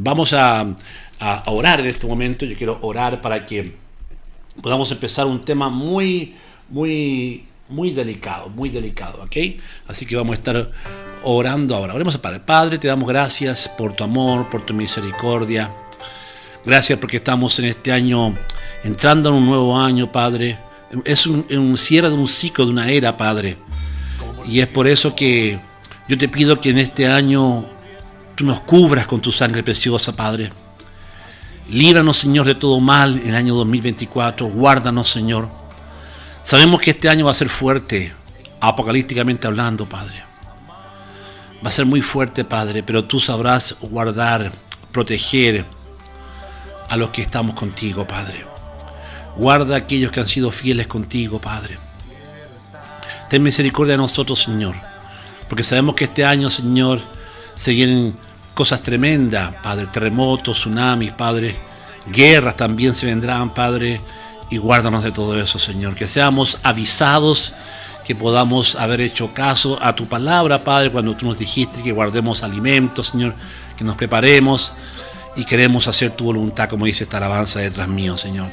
Vamos a orar en este momento. Yo quiero orar para que podamos empezar un tema muy delicado, ¿ok? Así que vamos a estar orando ahora. Oremos al Padre. Padre, te damos gracias por tu amor, por tu misericordia. Gracias porque estamos en este año, entrando en un nuevo año, Padre. Es un cierre de un ciclo, de una era, Padre. Y es por eso que yo te pido que en este año tú nos cubras con tu sangre preciosa, Padre. Líbranos, Señor, de todo mal en el año 2024. Guárdanos, Señor. Sabemos que este año va a ser fuerte, apocalípticamente hablando, Padre. Va a ser muy fuerte, Padre, pero tú sabrás guardar, proteger a los que estamos contigo, Padre. Guarda a aquellos que han sido fieles contigo, Padre. Ten misericordia de nosotros, Señor, porque sabemos que este año, Señor, se vienen cosas tremendas, Padre, terremotos, tsunamis, Padre, guerras también se vendrán, Padre, y guárdanos de todo eso, Señor, que seamos avisados, que podamos haber hecho caso a tu palabra, Padre, cuando tú nos dijiste que guardemos alimentos, Señor, que nos preparemos y queremos hacer tu voluntad, como dice esta alabanza detrás mío, Señor.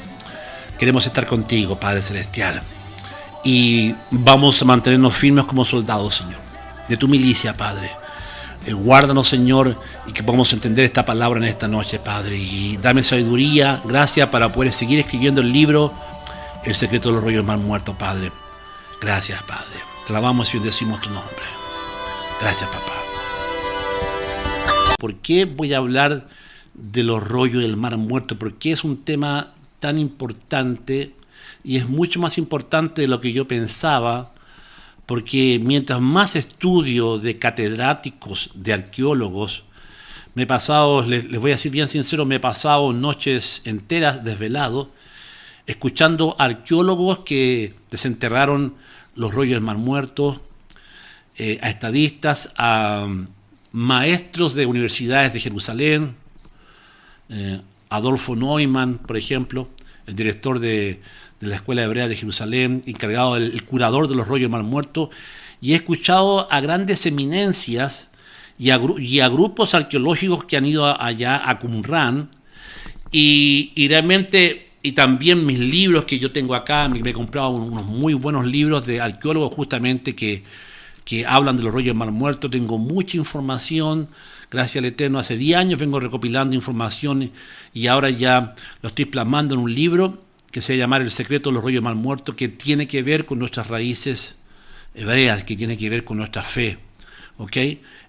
Queremos estar contigo, Padre Celestial, y vamos a mantenernos firmes como soldados, Señor, de tu milicia, Padre. Guárdanos, Señor, y que podamos entender esta palabra en esta noche, Padre, y dame sabiduría, gracia para poder seguir escribiendo el libro El secreto de los rollos mal muertos, Padre. Gracias, Padre. Te alabamos y bendecimos tu nombre. Gracias, papá. ¿Por qué voy a hablar de los rollos del mar muerto? Porque es un tema tan importante y es mucho más importante de lo que yo pensaba, porque mientras más estudio de catedráticos, de arqueólogos, me he pasado, les voy a decir bien sincero, me he pasado noches enteras desvelado, escuchando arqueólogos que desenterraron los rollos del mar muerto, a estadistas, a maestros de universidades de Jerusalén, Adolfo Neumann, por ejemplo, el director de la Escuela Hebrea de Jerusalén, encargado el curador de los rollos del mar muerto, y he escuchado a grandes eminencias y a grupos arqueológicos que han ido allá a Qumran, y realmente, y también mis libros que yo tengo acá, me he comprado unos muy buenos libros de arqueólogos justamente que hablan de los rollos del mar muerto. Tengo mucha información, gracias al Eterno. Hace 10 años vengo recopilando información y ahora ya lo estoy plasmando en un libro que se llama El secreto de los rollos del mar muerto, que tiene que ver con nuestras raíces hebreas, que tiene que ver con nuestra fe, ¿ok?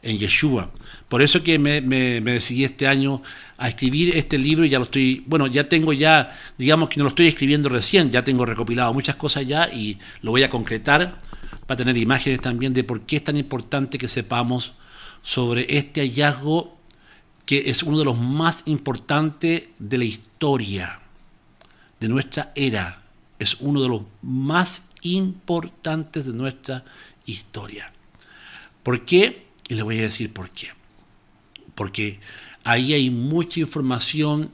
En Yeshua. Por eso que me decidí este año a escribir este libro, y ya lo estoy, bueno, digamos que no lo estoy escribiendo recién, ya tengo recopilado muchas cosas ya y lo voy a concretar para tener imágenes también de por qué es tan importante que sepamos sobre este hallazgo que es uno de los más importantes de la historia de nuestra era. Es uno de los más importantes de nuestra historia. ¿Por qué? Y les voy a decir por qué. Porque ahí hay mucha información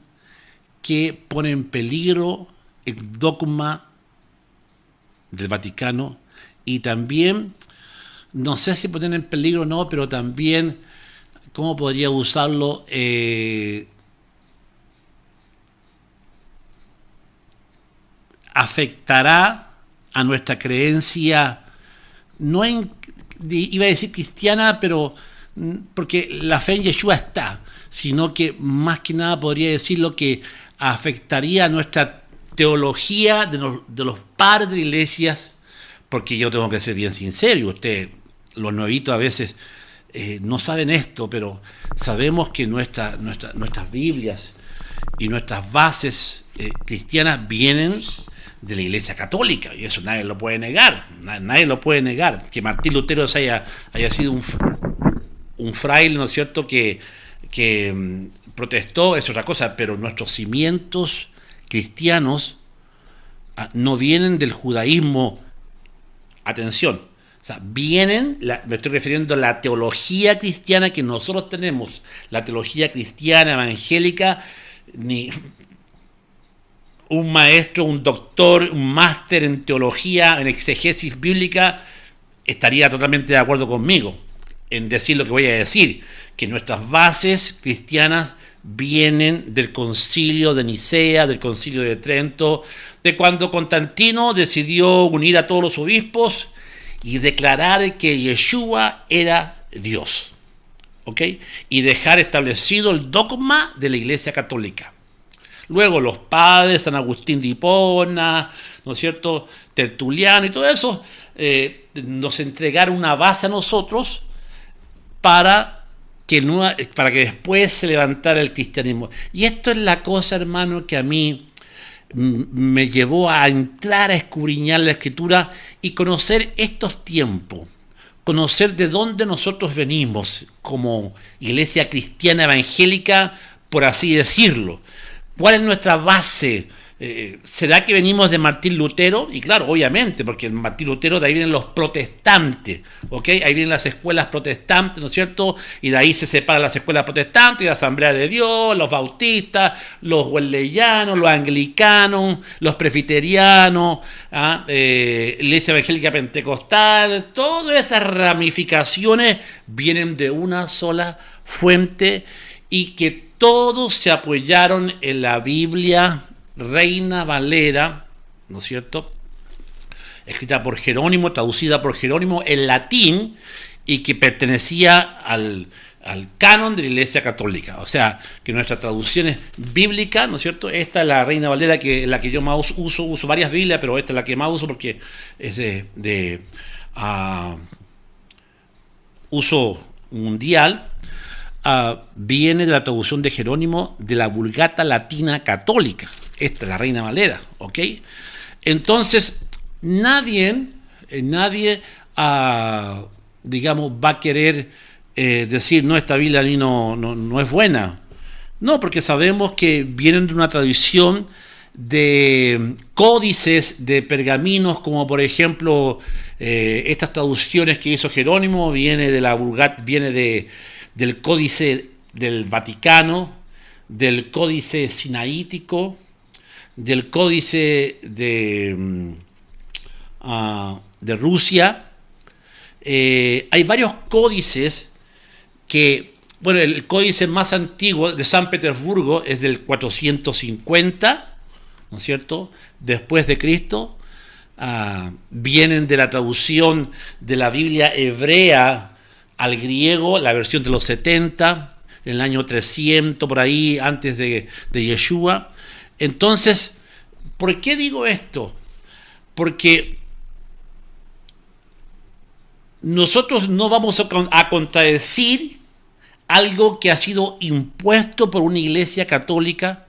que pone en peligro el dogma del Vaticano, y también, no sé si poner en peligro o no, pero también, ¿cómo podría usarlo? Afectará a nuestra creencia, no iba a decir cristiana, pero porque la fe en Yeshua está, sino que más que nada podría decirlo que afectaría a nuestra teología de los padres de iglesias, porque yo tengo que ser bien sincero, y usted, los nuevitos a veces no saben esto, pero sabemos que nuestras Biblias y nuestras bases cristianas vienen de la Iglesia Católica, y eso nadie lo puede negar, nadie lo puede negar. Que Martín Lutero haya sido un fraile, ¿no es cierto?, que protestó, es otra cosa, pero nuestros cimientos cristianos no vienen del judaísmo. Atención, o sea, me estoy refiriendo a la teología cristiana que nosotros tenemos, la teología cristiana evangélica. Ni un maestro, un doctor, un máster en teología, en exegesis bíblica, estaría totalmente de acuerdo conmigo en decir lo que voy a decir, que nuestras bases cristianas vienen del concilio de Nicea, del concilio de Trento, de cuando Constantino decidió unir a todos los obispos y declarar que Yeshua era Dios, ¿ok? Y dejar establecido el dogma de la Iglesia Católica. Luego los padres, San Agustín de Hipona, ¿no es cierto?, Tertuliano y todo eso, nos entregaron una base a nosotros para que después se levantara el cristianismo. Y esto es la cosa, hermano, que a mí me llevó a entrar a escudriñar la Escritura y conocer estos tiempos, conocer de dónde nosotros venimos como iglesia cristiana evangélica, por así decirlo. ¿Cuál es nuestra base? ¿Será que venimos de Martín Lutero? Y claro, obviamente, porque en Martín Lutero de ahí vienen los protestantes, ¿ok? Ahí vienen las escuelas protestantes, ¿no es cierto? Y de ahí se separan las escuelas protestantes, la Asamblea de Dios, los bautistas, los wesleyanos, los anglicanos, los presbiterianos, Iglesia Evangélica Pentecostal. Todas esas ramificaciones vienen de una sola fuente y que todos se apoyaron en la Biblia Reina Valera, ¿no es cierto?, escrita por Jerónimo, traducida por Jerónimo en latín y que pertenecía al canon de la Iglesia Católica. O sea, que nuestra traducción es bíblica, ¿no es cierto? Esta es la Reina Valera, la que yo más uso varias Biblias, pero esta es la que más uso porque es de uso mundial. Viene de la traducción de Jerónimo de la Vulgata Latina Católica. Esta es la Reina Valera, ¿ok? Entonces, nadie digamos, va a querer decir, no, esta Biblia a mí no es buena. No, porque sabemos que vienen de una tradición de códices, de pergaminos, como por ejemplo, estas traducciones que hizo Jerónimo, viene de la Vulgata, del Códice del Vaticano, del Códice Sinaítico, del Códice de Rusia. Hay varios códices que, bueno, el códice más antiguo de San Petersburgo es del 450, ¿no es cierto?, después de Cristo. Vienen de la traducción de la Biblia hebrea al griego, la versión de los 70, en el año 300, por ahí, antes de Yeshua. Entonces, ¿por qué digo esto? Porque nosotros no vamos a contradecir algo que ha sido impuesto por una iglesia católica,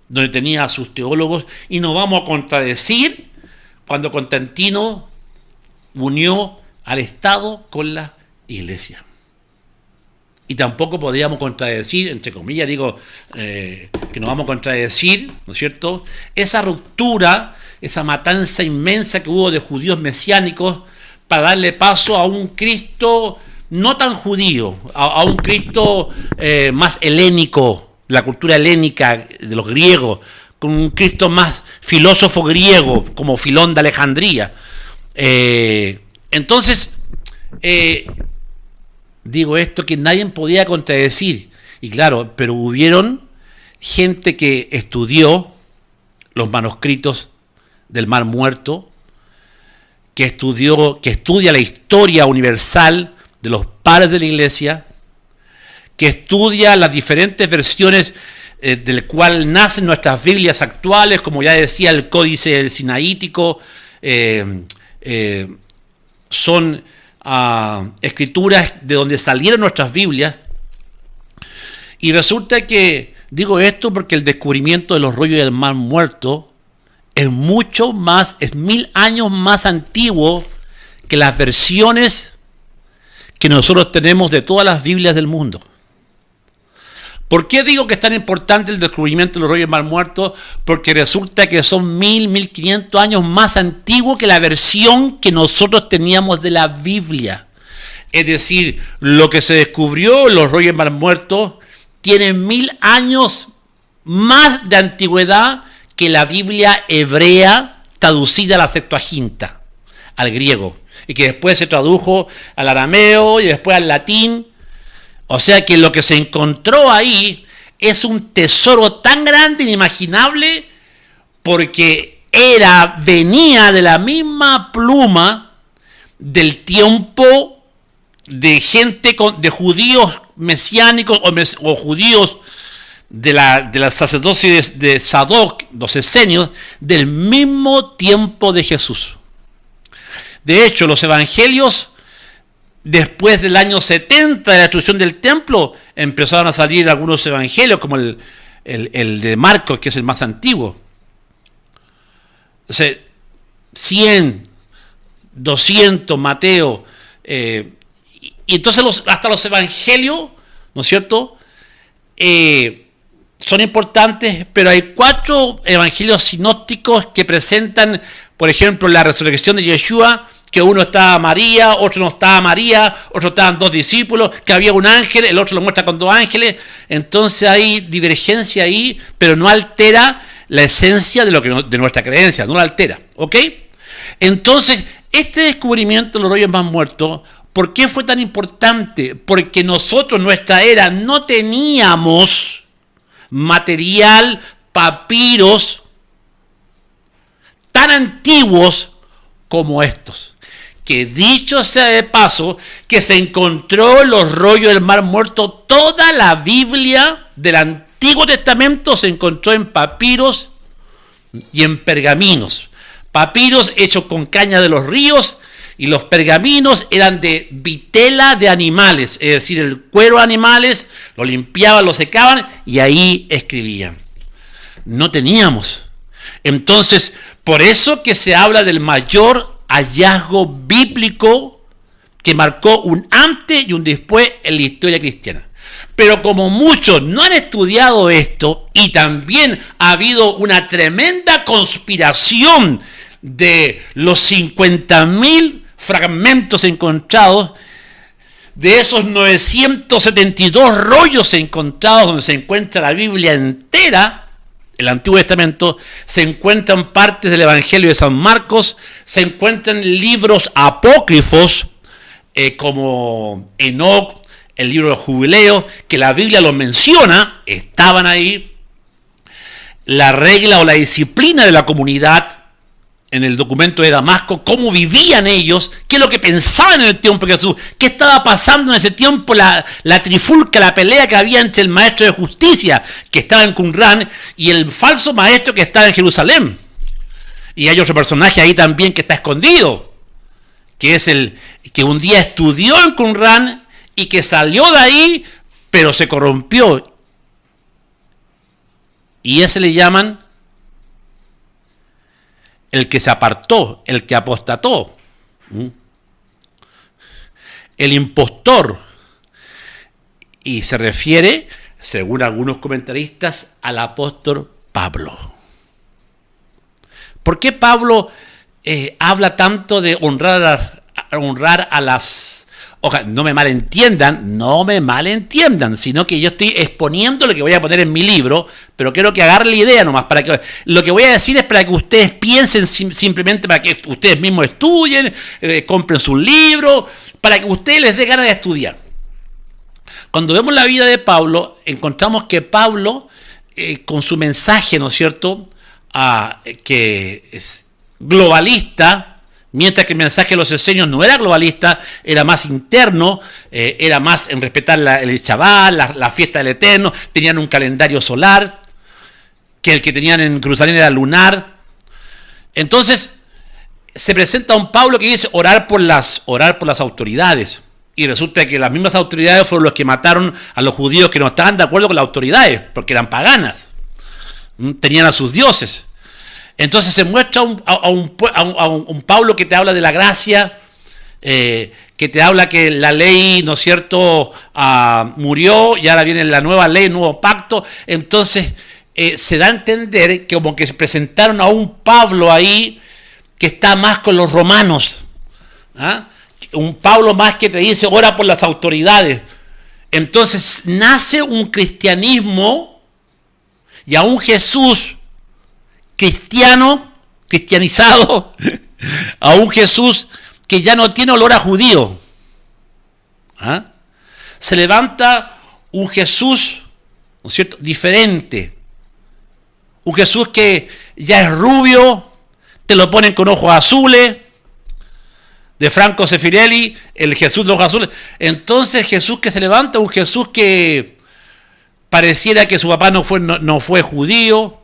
donde tenía a sus teólogos, y no vamos a contradecir cuando Constantino unió al Estado con la iglesia. Y tampoco podríamos contradecir, entre comillas digo, que no vamos a contradecir, ¿no es cierto?, esa ruptura, esa matanza inmensa que hubo de judíos mesiánicos para darle paso a un Cristo no tan judío, a un Cristo más helénico, la cultura helénica de los griegos, con un Cristo más filósofo griego, como Filón de Alejandría. Entonces, digo esto que nadie podía contradecir. Y claro, pero hubieron gente que estudió los manuscritos del Mar Muerto, que estudia la historia universal de los padres de la iglesia, que estudia las diferentes versiones del cual nacen nuestras Biblias actuales, como ya decía el Códice Sinaítico, son escrituras de donde salieron nuestras Biblias. Y resulta que digo esto porque el descubrimiento de los rollos del Mar Muerto es mucho más, es 1000 años más antiguo que las versiones que nosotros tenemos de todas las Biblias del mundo. ¿Por qué digo que es tan importante el descubrimiento de los rollos del Mar Muerto? Porque resulta que son 1500 años más antiguos que la versión que nosotros teníamos de la Biblia. Es decir, lo que se descubrió en los rollos del Mar Muerto tiene 1000 años más de antigüedad que la Biblia hebrea traducida a la Septuaginta, al griego, y que después se tradujo al arameo y después al latín. O sea que lo que se encontró ahí es un tesoro tan grande, inimaginable, porque venía de la misma pluma del tiempo de gente, de judíos mesiánicos o judíos de la sacerdocio de Sadoc, los esenios, del mismo tiempo de Jesús. De hecho, los evangelios, después del año 70 de la destrucción del templo, empezaron a salir algunos evangelios, como el de Marcos, que es el más antiguo. O sea, 100, 200, Mateo. Y entonces hasta los evangelios, ¿no es cierto?, son importantes, pero hay 4 evangelios sinópticos que presentan, por ejemplo, la resurrección de Yeshua, que uno estaba María, otro no estaba María, otro estaban 2 discípulos, que había un ángel, el otro lo muestra con 2 ángeles. Entonces hay divergencia ahí, pero no altera la esencia de nuestra creencia, no la altera, ¿ok? Entonces, este descubrimiento de los rollos más muertos, ¿por qué fue tan importante? Porque nosotros, nuestra era, no teníamos material, papiros tan antiguos como estos. Que dicho sea de paso, que se encontró en los rollos del Mar Muerto, toda la Biblia del Antiguo Testamento se encontró en papiros y en pergaminos. Papiros hechos con caña de los ríos, y los pergaminos eran de vitela de animales, es decir, el cuero de animales, lo limpiaban, lo secaban y ahí escribían. No teníamos. Entonces, por eso que se habla del mayor hallazgo bíblico que marcó un antes y un después en la historia cristiana. Pero como muchos no han estudiado esto, y también ha habido una tremenda conspiración de los 50.000 fragmentos encontrados, de esos 972 rollos encontrados donde se encuentra la Biblia entera, el Antiguo Testamento, se encuentran partes del Evangelio de San Marcos, se encuentran libros apócrifos como Enoc, el libro de los Jubileos, que la Biblia los menciona, estaban ahí. La regla o la disciplina de la comunidad en el documento de Damasco, cómo vivían ellos, qué es lo que pensaban en el tiempo de Jesús, qué estaba pasando en ese tiempo, la trifulca, la pelea que había entre el maestro de justicia, que estaba en Qumran, y el falso maestro que estaba en Jerusalén. Y hay otro personaje ahí también que está escondido, que es el que un día estudió en Qumran y que salió de ahí, pero se corrompió. Y ese le llaman el que se apartó, el que apostató, el impostor. Y se refiere, según algunos comentaristas, al apóstol Pablo. ¿Por qué Pablo habla tanto de honrar a las... Ojalá, no me malentiendan, sino que yo estoy exponiendo lo que voy a poner en mi libro, pero quiero que agarren la idea nomás, para que lo que voy a decir es para que ustedes piensen, simplemente para que ustedes mismos estudien, compren sus libros, para que ustedes les dé ganas de estudiar. Cuando vemos la vida de Pablo, encontramos que Pablo, con su mensaje, ¿no es cierto?, que es globalista, mientras que el mensaje de los esenios no era globalista, era más interno, era más en respetar el Shabbat, la fiesta del Eterno, tenían un calendario solar, que el que tenían en Jerusalén era lunar. Entonces, se presenta un Pablo que dice orar por las autoridades, y resulta que las mismas autoridades fueron los que mataron a los judíos que no estaban de acuerdo con las autoridades, porque eran paganas, tenían a sus dioses. Entonces se muestra a un Pablo que te habla de la gracia, que te habla que la ley, ¿no es cierto?, murió y ahora viene la nueva ley, el nuevo pacto. Entonces se da a entender que como que se presentaron a un Pablo ahí que está más con los romanos, un Pablo más que te dice ora por las autoridades. Entonces nace un cristianismo y a un Jesús cristianizado, a un Jesús que ya no tiene olor a judío. Se levanta un Jesús ¿no es cierto? Diferente. Un Jesús que ya es rubio, te lo ponen con ojos azules, de Franco Sefirelli, el Jesús de ojos azules. Entonces Jesús que se levanta, un Jesús que pareciera que su papá no fue judío,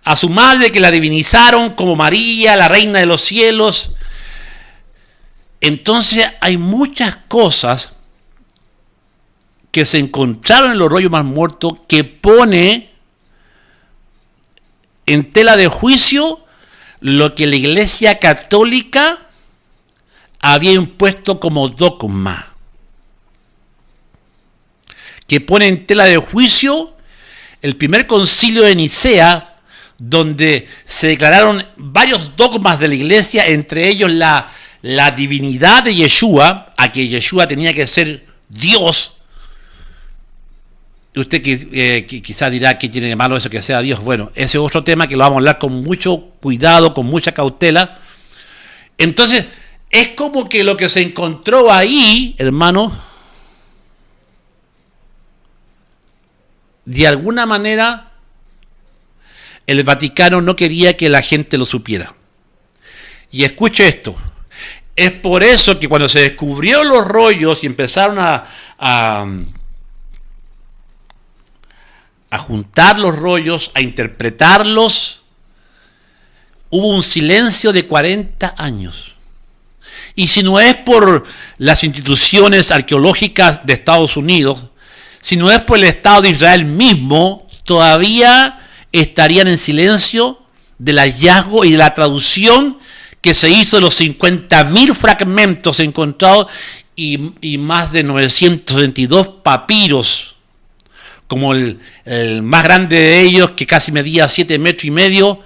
a su madre que la divinizaron como María, la reina de los cielos. Entonces hay muchas cosas que se encontraron en los rollos más muertos que pone en tela de juicio lo que la Iglesia Católica había impuesto como dogma, que pone en tela de juicio el primer concilio de Nicea, donde se declararon varios dogmas de la Iglesia, entre ellos la divinidad de Yeshua, a que Yeshua tenía que ser Dios. Y usted quizás dirá que tiene de malo eso que sea Dios. Bueno, ese es otro tema que lo vamos a hablar con mucho cuidado, con mucha cautela. Entonces, es como que lo que se encontró ahí, hermano, de alguna manera el Vaticano no quería que la gente lo supiera. Y escuche esto. Es por eso que cuando se descubrieron los rollos y empezaron a juntar los rollos, a interpretarlos, hubo un silencio de 40 años. Y si no es por las instituciones arqueológicas de Estados Unidos, si no es por el Estado de Israel mismo, todavía estarían en silencio del hallazgo y de la traducción que se hizo de los 50.000 fragmentos encontrados y más de 922 papiros, como el más grande de ellos, que casi medía 7,5 metros,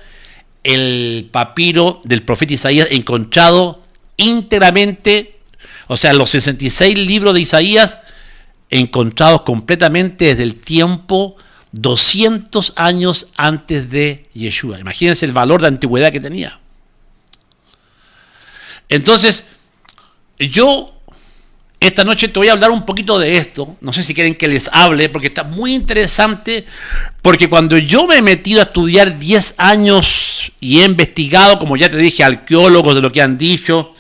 el papiro del profeta Isaías encontrado íntegramente, o sea, los 66 libros de Isaías encontrados completamente desde el tiempo 200 años antes de Yeshua. Imagínense el valor de antigüedad que tenía. Entonces, yo esta noche te voy a hablar un poquito de esto. No sé si quieren que les hable, porque está muy interesante. Porque cuando yo me he metido a estudiar 10 años y he investigado, como ya te dije, a arqueólogos de lo que han dicho,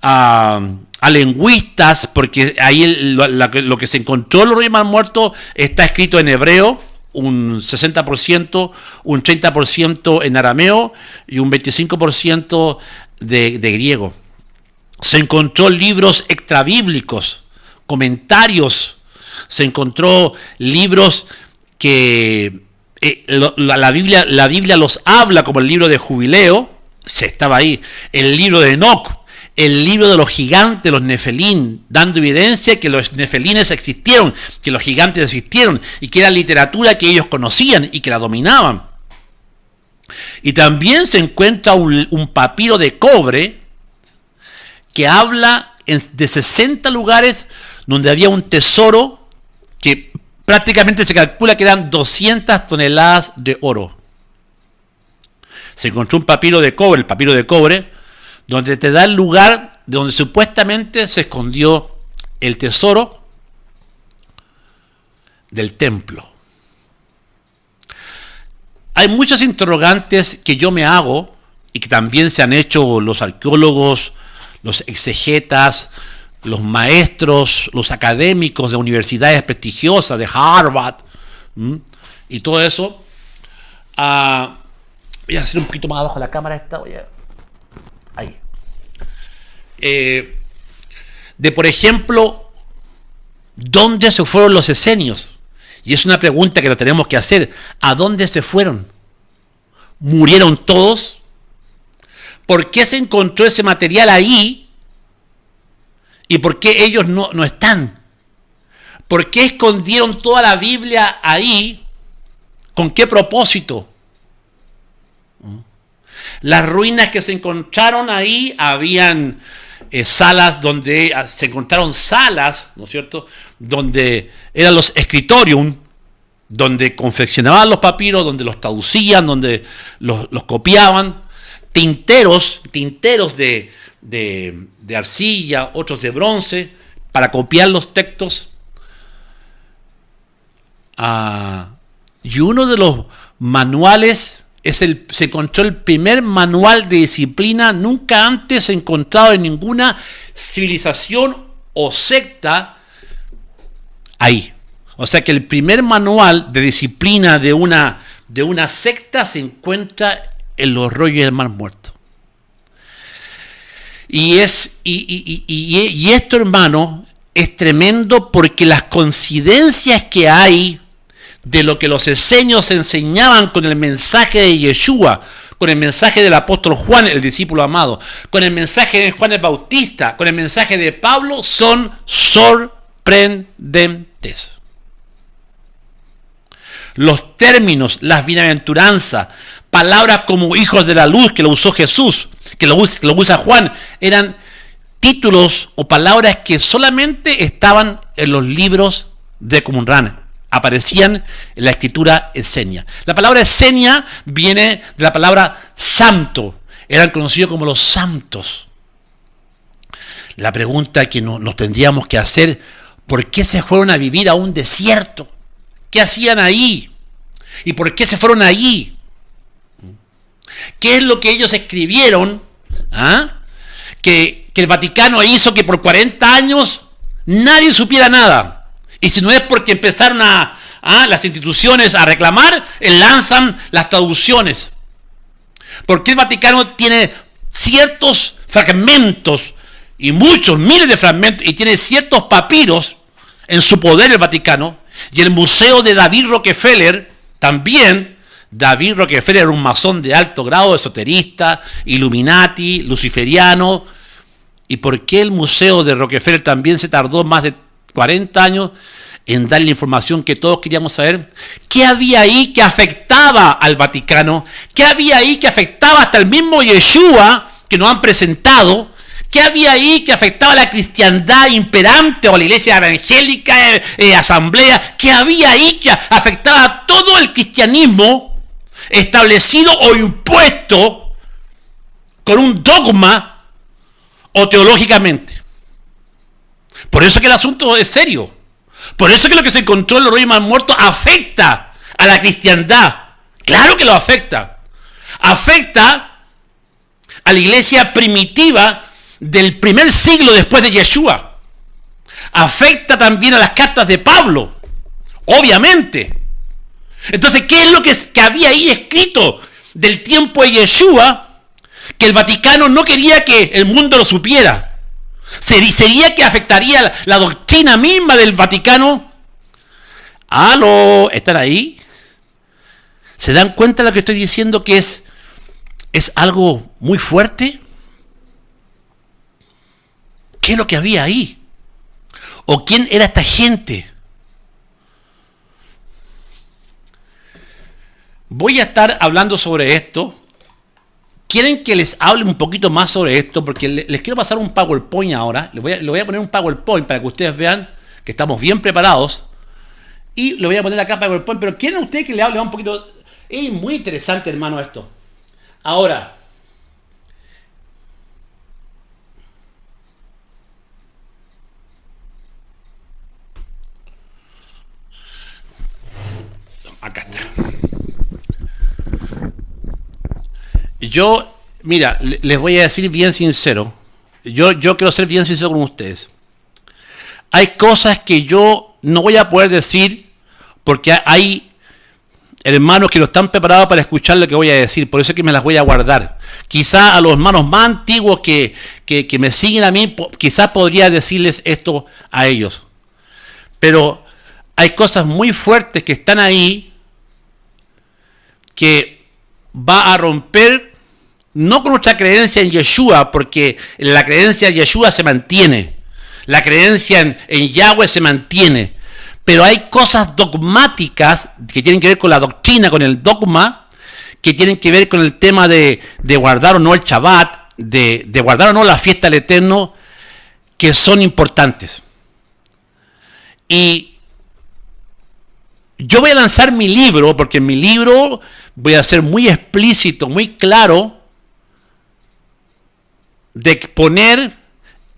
a lingüistas, porque ahí lo que se encontró en los rollos más muertos está escrito en hebreo, un 60%, un 30% en arameo y un 25% de griego. Se encontró libros extrabíblicos, comentarios, se encontró libros que la Biblia los habla, como el libro de Jubileo, se estaba ahí, el libro de Enoc, el libro de los gigantes, los nefelín, dando evidencia que los nefelines existieron, que los gigantes existieron y que era literatura que ellos conocían y que la dominaban. Y también se encuentra un papiro de cobre que habla de 60 lugares donde había un tesoro que prácticamente se calcula que eran 200 toneladas de oro. Se encontró un papiro de cobre, el papiro de cobre, donde te da el lugar de donde supuestamente se escondió el tesoro del templo. Hay muchas interrogantes que yo me hago y que también se han hecho los arqueólogos, los exegetas, los maestros, los académicos de universidades prestigiosas, de Harvard, y todo eso. Voy a hacer un poquito más abajo la cámara esta. Ahí. De, por ejemplo, ¿dónde se fueron los esenios? Y es una pregunta que lo tenemos que hacer. ¿A dónde se fueron? ¿Murieron todos? ¿Por qué se encontró ese material ahí? ¿Y por qué ellos no están? ¿Por qué escondieron toda la Biblia ahí? ¿Con qué propósito? Las ruinas que se encontraron ahí, habían salas donde se encontraron salas, ¿no es cierto?, donde eran los escritorium, donde confeccionaban los papiros, donde los traducían, donde los copiaban, tinteros de arcilla, otros de bronce, para copiar los textos. y uno de los manuales se encontró el primer manual de disciplina nunca antes encontrado en ninguna civilización o secta ahí. O sea que el primer manual de disciplina de una secta se encuentra en los rollos del Mar Muerto. Y esto, hermano, es tremendo porque las coincidencias que hay de lo que los esenios enseñaban con el mensaje de Yeshua, con el mensaje del apóstol Juan, el discípulo amado, con el mensaje de Juan el Bautista, con el mensaje de Pablo, son sorprendentes. Los términos, las bienaventuranzas, palabras como hijos de la luz, que lo usó Jesús, que lo usa Juan, eran títulos o palabras que solamente estaban en los libros de Qumran. Aparecían en la escritura esenia. La palabra esenia viene de la palabra santo. Eran conocidos como los santos. La pregunta que nos tendríamos que hacer: ¿por qué se fueron a vivir a un desierto? ¿Qué hacían ahí? ¿Y por qué se fueron allí? ¿Qué es lo que ellos escribieron? Que el Vaticano hizo que por 40 años nadie supiera nada. Y si no es porque empezaron las instituciones a reclamar, lanzan las traducciones. Porque el Vaticano tiene ciertos fragmentos, y muchos, miles de fragmentos, y tiene ciertos papiros en su poder el Vaticano, y el museo de David Rockefeller también. David Rockefeller era un masón de alto grado, esoterista, Illuminati, luciferiano. ¿Y por qué el museo de Rockefeller también se tardó más de 40 años en dar la información que todos queríamos saber? ¿Qué había ahí que afectaba al Vaticano? ¿Qué había ahí que afectaba hasta el mismo Yeshua que nos han presentado? ¿Qué había ahí que afectaba a la cristiandad imperante o a la iglesia evangélica, asamblea? ¿Qué había ahí que afectaba a todo el cristianismo establecido o impuesto con un dogma o teológicamente? Por eso que el asunto es serio. Por eso que lo que se encontró en los rollos Mar Muerto afecta a la cristiandad. Claro que lo afecta. Afecta a la iglesia primitiva del primer siglo después de Yeshua. Afecta también a las cartas de Pablo. Obviamente. Entonces, ¿qué es lo que había ahí escrito del tiempo de Yeshua que el Vaticano no quería que el mundo lo supiera? ¿Sería que afectaría la doctrina misma del Vaticano? ¿Aló? ¿Están ahí? ¿Se dan cuenta de lo que estoy diciendo, que es algo muy fuerte? ¿Qué es lo que había ahí? ¿O quién era esta gente? Voy a estar hablando sobre esto. ¿Quieren que les hable un poquito más sobre esto? Porque les quiero pasar un PowerPoint ahora. Les voy a poner un PowerPoint para que ustedes vean que estamos bien preparados. Y lo voy a poner acá PowerPoint. Pero ¿quieren ustedes que le hable un poquito? Es muy interesante, hermano, esto. Ahora, acá está. Yo, mira, les voy a decir bien sincero. Yo quiero ser bien sincero con ustedes. Hay cosas que yo no voy a poder decir porque hay hermanos que no están preparados para escuchar lo que voy a decir. Por eso es que me las voy a guardar. Quizá a los hermanos más antiguos que me siguen a mí, quizás podría decirles esto a ellos. Pero hay cosas muy fuertes que están ahí que va a romper, no con nuestra creencia en Yeshua, porque la creencia en Yeshua se mantiene, la creencia en Yahweh se mantiene, pero hay cosas dogmáticas que tienen que ver con la doctrina, con el dogma, que tienen que ver con el tema de guardar o no el Shabbat, de guardar o no la fiesta del Eterno, que son importantes. Y yo voy a lanzar mi libro, porque en mi libro voy a ser muy explícito, muy claro, de exponer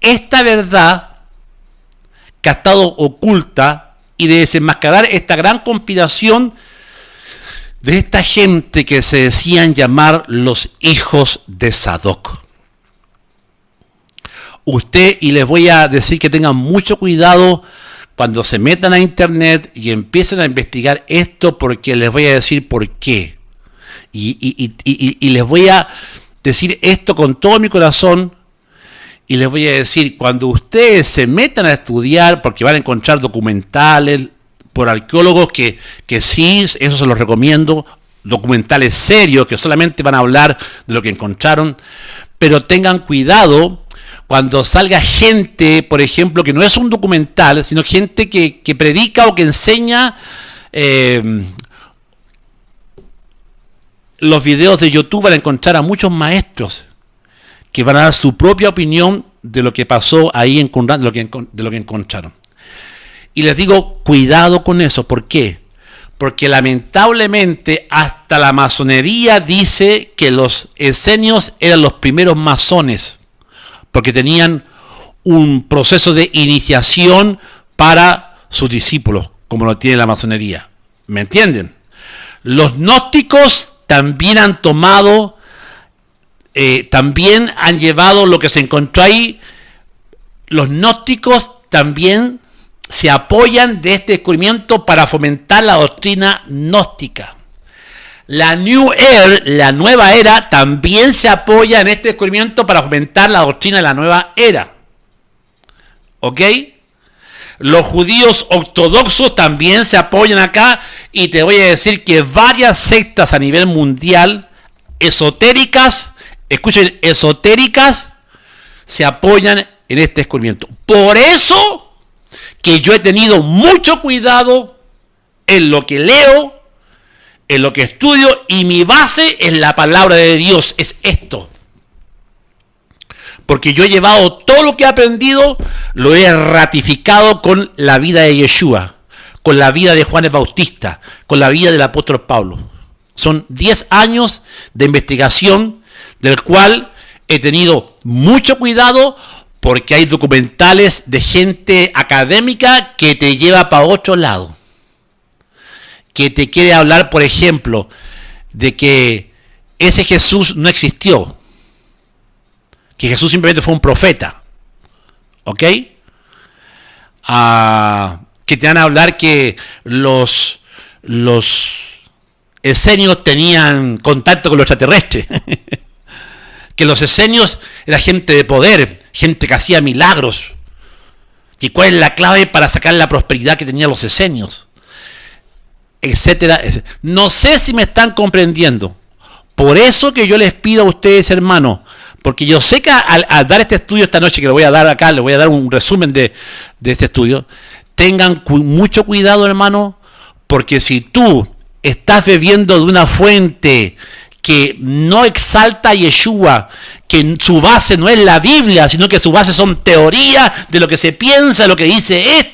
esta verdad que ha estado oculta y de desenmascarar esta gran conspiración de esta gente que se decían llamar los hijos de Sadoc. Y les voy a decir que tengan mucho cuidado cuando se metan a internet y empiecen a investigar esto, porque les voy a decir por qué. Y les voy a decir esto con todo mi corazón, y les voy a decir, cuando ustedes se metan a estudiar, porque van a encontrar documentales por arqueólogos que sí, eso se los recomiendo, documentales serios que solamente van a hablar de lo que encontraron, pero tengan cuidado cuando salga gente, por ejemplo, que no es un documental, sino gente que predica o que enseña los videos de YouTube. Van a encontrar a muchos maestros que van a dar su propia opinión de lo que pasó ahí en Qumran, de lo que encontraron. Y les digo, cuidado con eso. ¿Por qué? Porque lamentablemente hasta la masonería dice que los esenios eran los primeros masones, porque tenían un proceso de iniciación para sus discípulos, como lo tiene la masonería. ¿Me entienden? Los gnósticos también han tomado, también han llevado lo que se encontró ahí. Los gnósticos también se apoyan de este descubrimiento para fomentar la doctrina gnóstica. La New Era, la nueva era, también se apoya en este descubrimiento para fomentar la doctrina de la nueva era. ¿Ok? Los judíos ortodoxos también se apoyan acá, y te voy a decir que varias sectas a nivel mundial, esotéricas, escuchen, esotéricas, se apoyan en este descubrimiento. Por eso que yo he tenido mucho cuidado en lo que leo, en lo que estudio, y mi base es la palabra de Dios, es esto. Porque yo he llevado todo lo que he aprendido, lo he ratificado con la vida de Yeshua, con la vida de Juan el Bautista, con la vida del apóstol Pablo. Son 10 años de investigación, del cual he tenido mucho cuidado, porque hay documentales de gente académica que te lleva para otro lado, que te quiere hablar, por ejemplo, de que ese Jesús no existió, que Jesús simplemente fue un profeta, ¿ok? Que te van a hablar que los esenios tenían contacto con los extraterrestres, que los esenios era gente de poder, gente que hacía milagros, y cuál es la clave para sacar la prosperidad que tenían los esenios, etcétera, etcétera. No sé si me están comprendiendo. Por eso que yo les pido a ustedes, hermanos, porque yo sé que al dar este estudio esta noche, que lo voy a dar acá, les voy a dar un resumen de este estudio, tengan mucho cuidado, hermano, porque si tú estás bebiendo de una fuente que no exalta a Yeshua, que su base no es la Biblia, sino que su base son teorías de lo que se piensa, lo que dice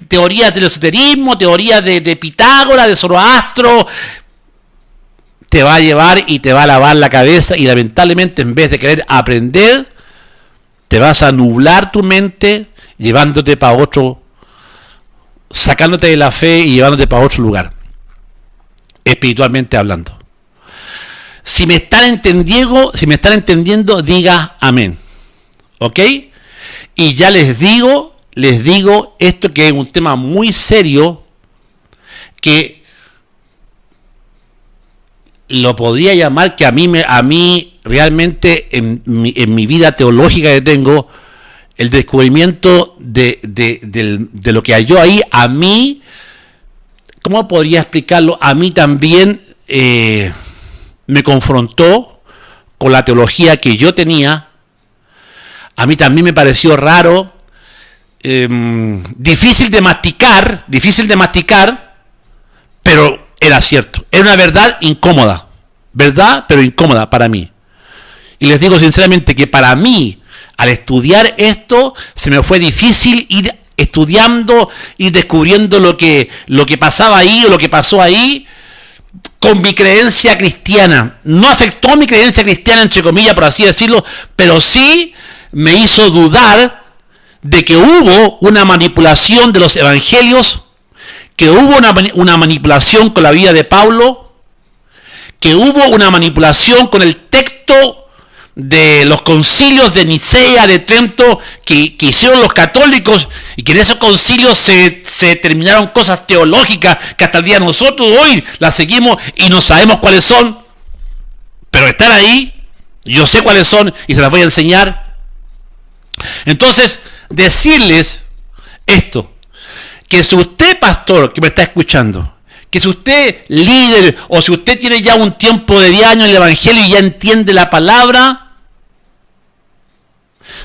teorías del esoterismo, teorías de Pitágoras, de Zoroastro, te va a llevar y te va a lavar la cabeza, y lamentablemente en vez de querer aprender, te vas a nublar tu mente, llevándote para otro, sacándote de la fe y llevándote para otro lugar, espiritualmente hablando. Si me están entendiendo, diga amén. ¿Ok? Y ya les digo esto, que es un tema muy serio, que lo podría llamar, que a mí realmente en mi vida teológica que tengo, el descubrimiento de lo que halló ahí, a mí, ¿cómo podría explicarlo? A mí también me confrontó con la teología que yo tenía. A mí también me pareció raro, difícil de masticar, pero era cierto. Era una verdad incómoda, verdad, pero incómoda para mí. Y les digo sinceramente que para mí, al estudiar esto, se me fue difícil ir estudiando, ir descubriendo lo que pasaba ahí, o lo que pasó ahí, con mi creencia cristiana. No afectó mi creencia cristiana, entre comillas, por así decirlo, pero sí me hizo dudar de que hubo una manipulación de los evangelios que hubo una manipulación con la vida de Pablo, que hubo una manipulación con el texto de los concilios de Nicea, de Trento, que hicieron los católicos, y que en esos concilios se determinaron cosas teológicas que hasta el día de nosotros hoy las seguimos y no sabemos cuáles son, pero están ahí, yo sé cuáles son y se las voy a enseñar. Entonces, decirles esto, que si usted, pastor, que me está escuchando, que si usted, líder, o si usted tiene ya un tiempo de 10 años en el Evangelio y ya entiende la palabra,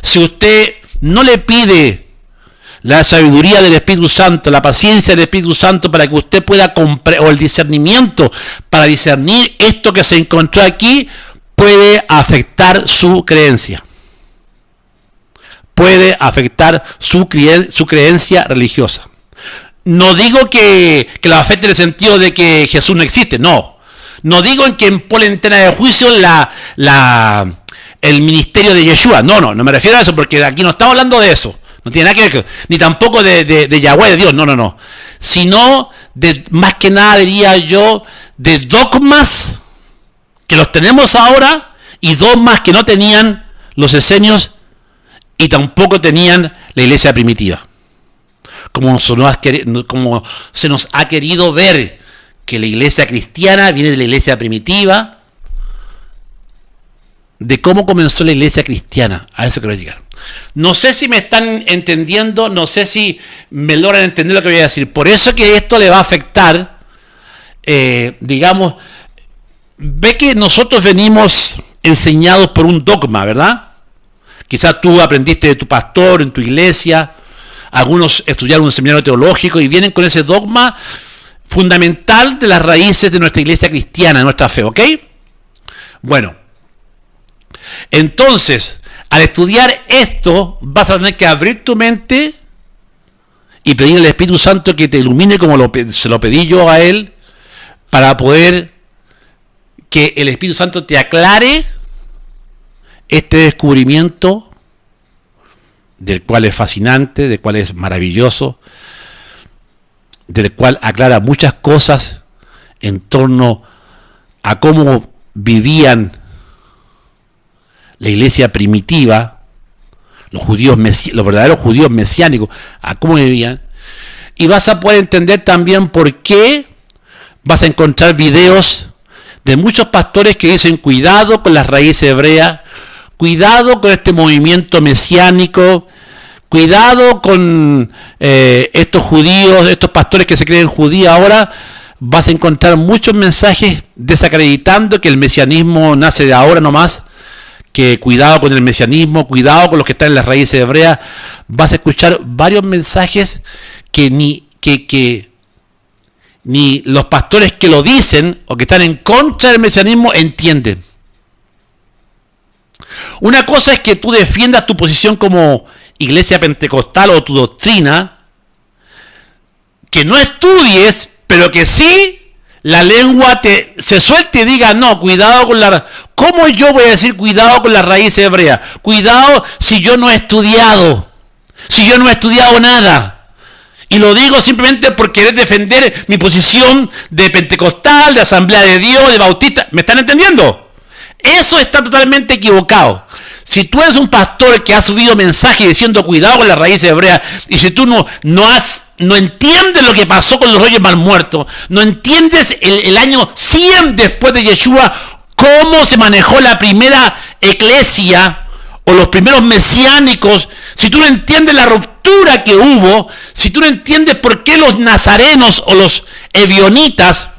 si usted no le pide la sabiduría del Espíritu Santo, la paciencia del Espíritu Santo para que usted pueda comprender, o el discernimiento para discernir esto que se encontró aquí, puede afectar su creencia. Puede afectar su creencia religiosa. No digo que lo afecte en el sentido de que Jesús no existe, no. No digo en que pone en tela de juicio el ministerio de Yeshua. No me refiero a eso, porque aquí no estamos hablando de eso. No tiene nada que ver, ni tampoco de Yahweh, de Dios, no. Sino, más que nada diría yo, de dogmas que los tenemos ahora y dogmas que no tenían los esenios y tampoco tenían la iglesia primitiva. Como se nos ha querido ver que la iglesia cristiana viene de la iglesia primitiva, de cómo comenzó la iglesia cristiana. A eso quiero llegar. No sé si me están entendiendo, no sé si me logran entender lo que voy a decir. Por eso que esto le va a afectar, digamos, ve que nosotros venimos enseñados por un dogma, ¿verdad? Quizás tú aprendiste de tu pastor en tu iglesia, algunos estudiaron un seminario teológico y vienen con ese dogma fundamental de las raíces de nuestra iglesia cristiana, de nuestra fe, ¿ok? Bueno, entonces, al estudiar esto, vas a tener que abrir tu mente y pedir al Espíritu Santo que te ilumine como se lo pedí yo a él, para poder que el Espíritu Santo te aclare este descubrimiento, del cual es fascinante, del cual es maravilloso, del cual aclara muchas cosas en torno a cómo vivían la iglesia primitiva, los verdaderos judíos mesiánicos, a cómo vivían, y vas a poder entender también por qué vas a encontrar videos de muchos pastores que dicen cuidado con las raíces hebreas, cuidado con este movimiento mesiánico, cuidado con estos judíos, estos pastores que se creen judíos. Ahora vas a encontrar muchos mensajes desacreditando que el mesianismo nace de ahora nomás, que cuidado con el mesianismo, cuidado con los que están en las raíces hebreas. Vas a escuchar varios mensajes que ni los pastores que lo dicen o que están en contra del mesianismo entienden. Una cosa es que tú defiendas tu posición como iglesia pentecostal o tu doctrina, que no estudies, pero que sí la lengua se suelte y diga, no, cuidado con ¿cómo yo voy a decir cuidado con las raíces hebreas? Cuidado si yo no he estudiado, si yo no he estudiado nada. Y lo digo simplemente por querer defender mi posición de pentecostal, de Asamblea de Dios, de bautista. ¿Me están entendiendo? Eso está totalmente equivocado. Si tú eres un pastor que ha subido mensajes diciendo cuidado con las raíces hebreas, y si tú no entiendes lo que pasó con los reyes mal muertos, no entiendes el año 100 después de Yeshua, cómo se manejó la primera iglesia o los primeros mesiánicos, si tú no entiendes la ruptura que hubo, si tú no entiendes por qué los nazarenos o los ebionitas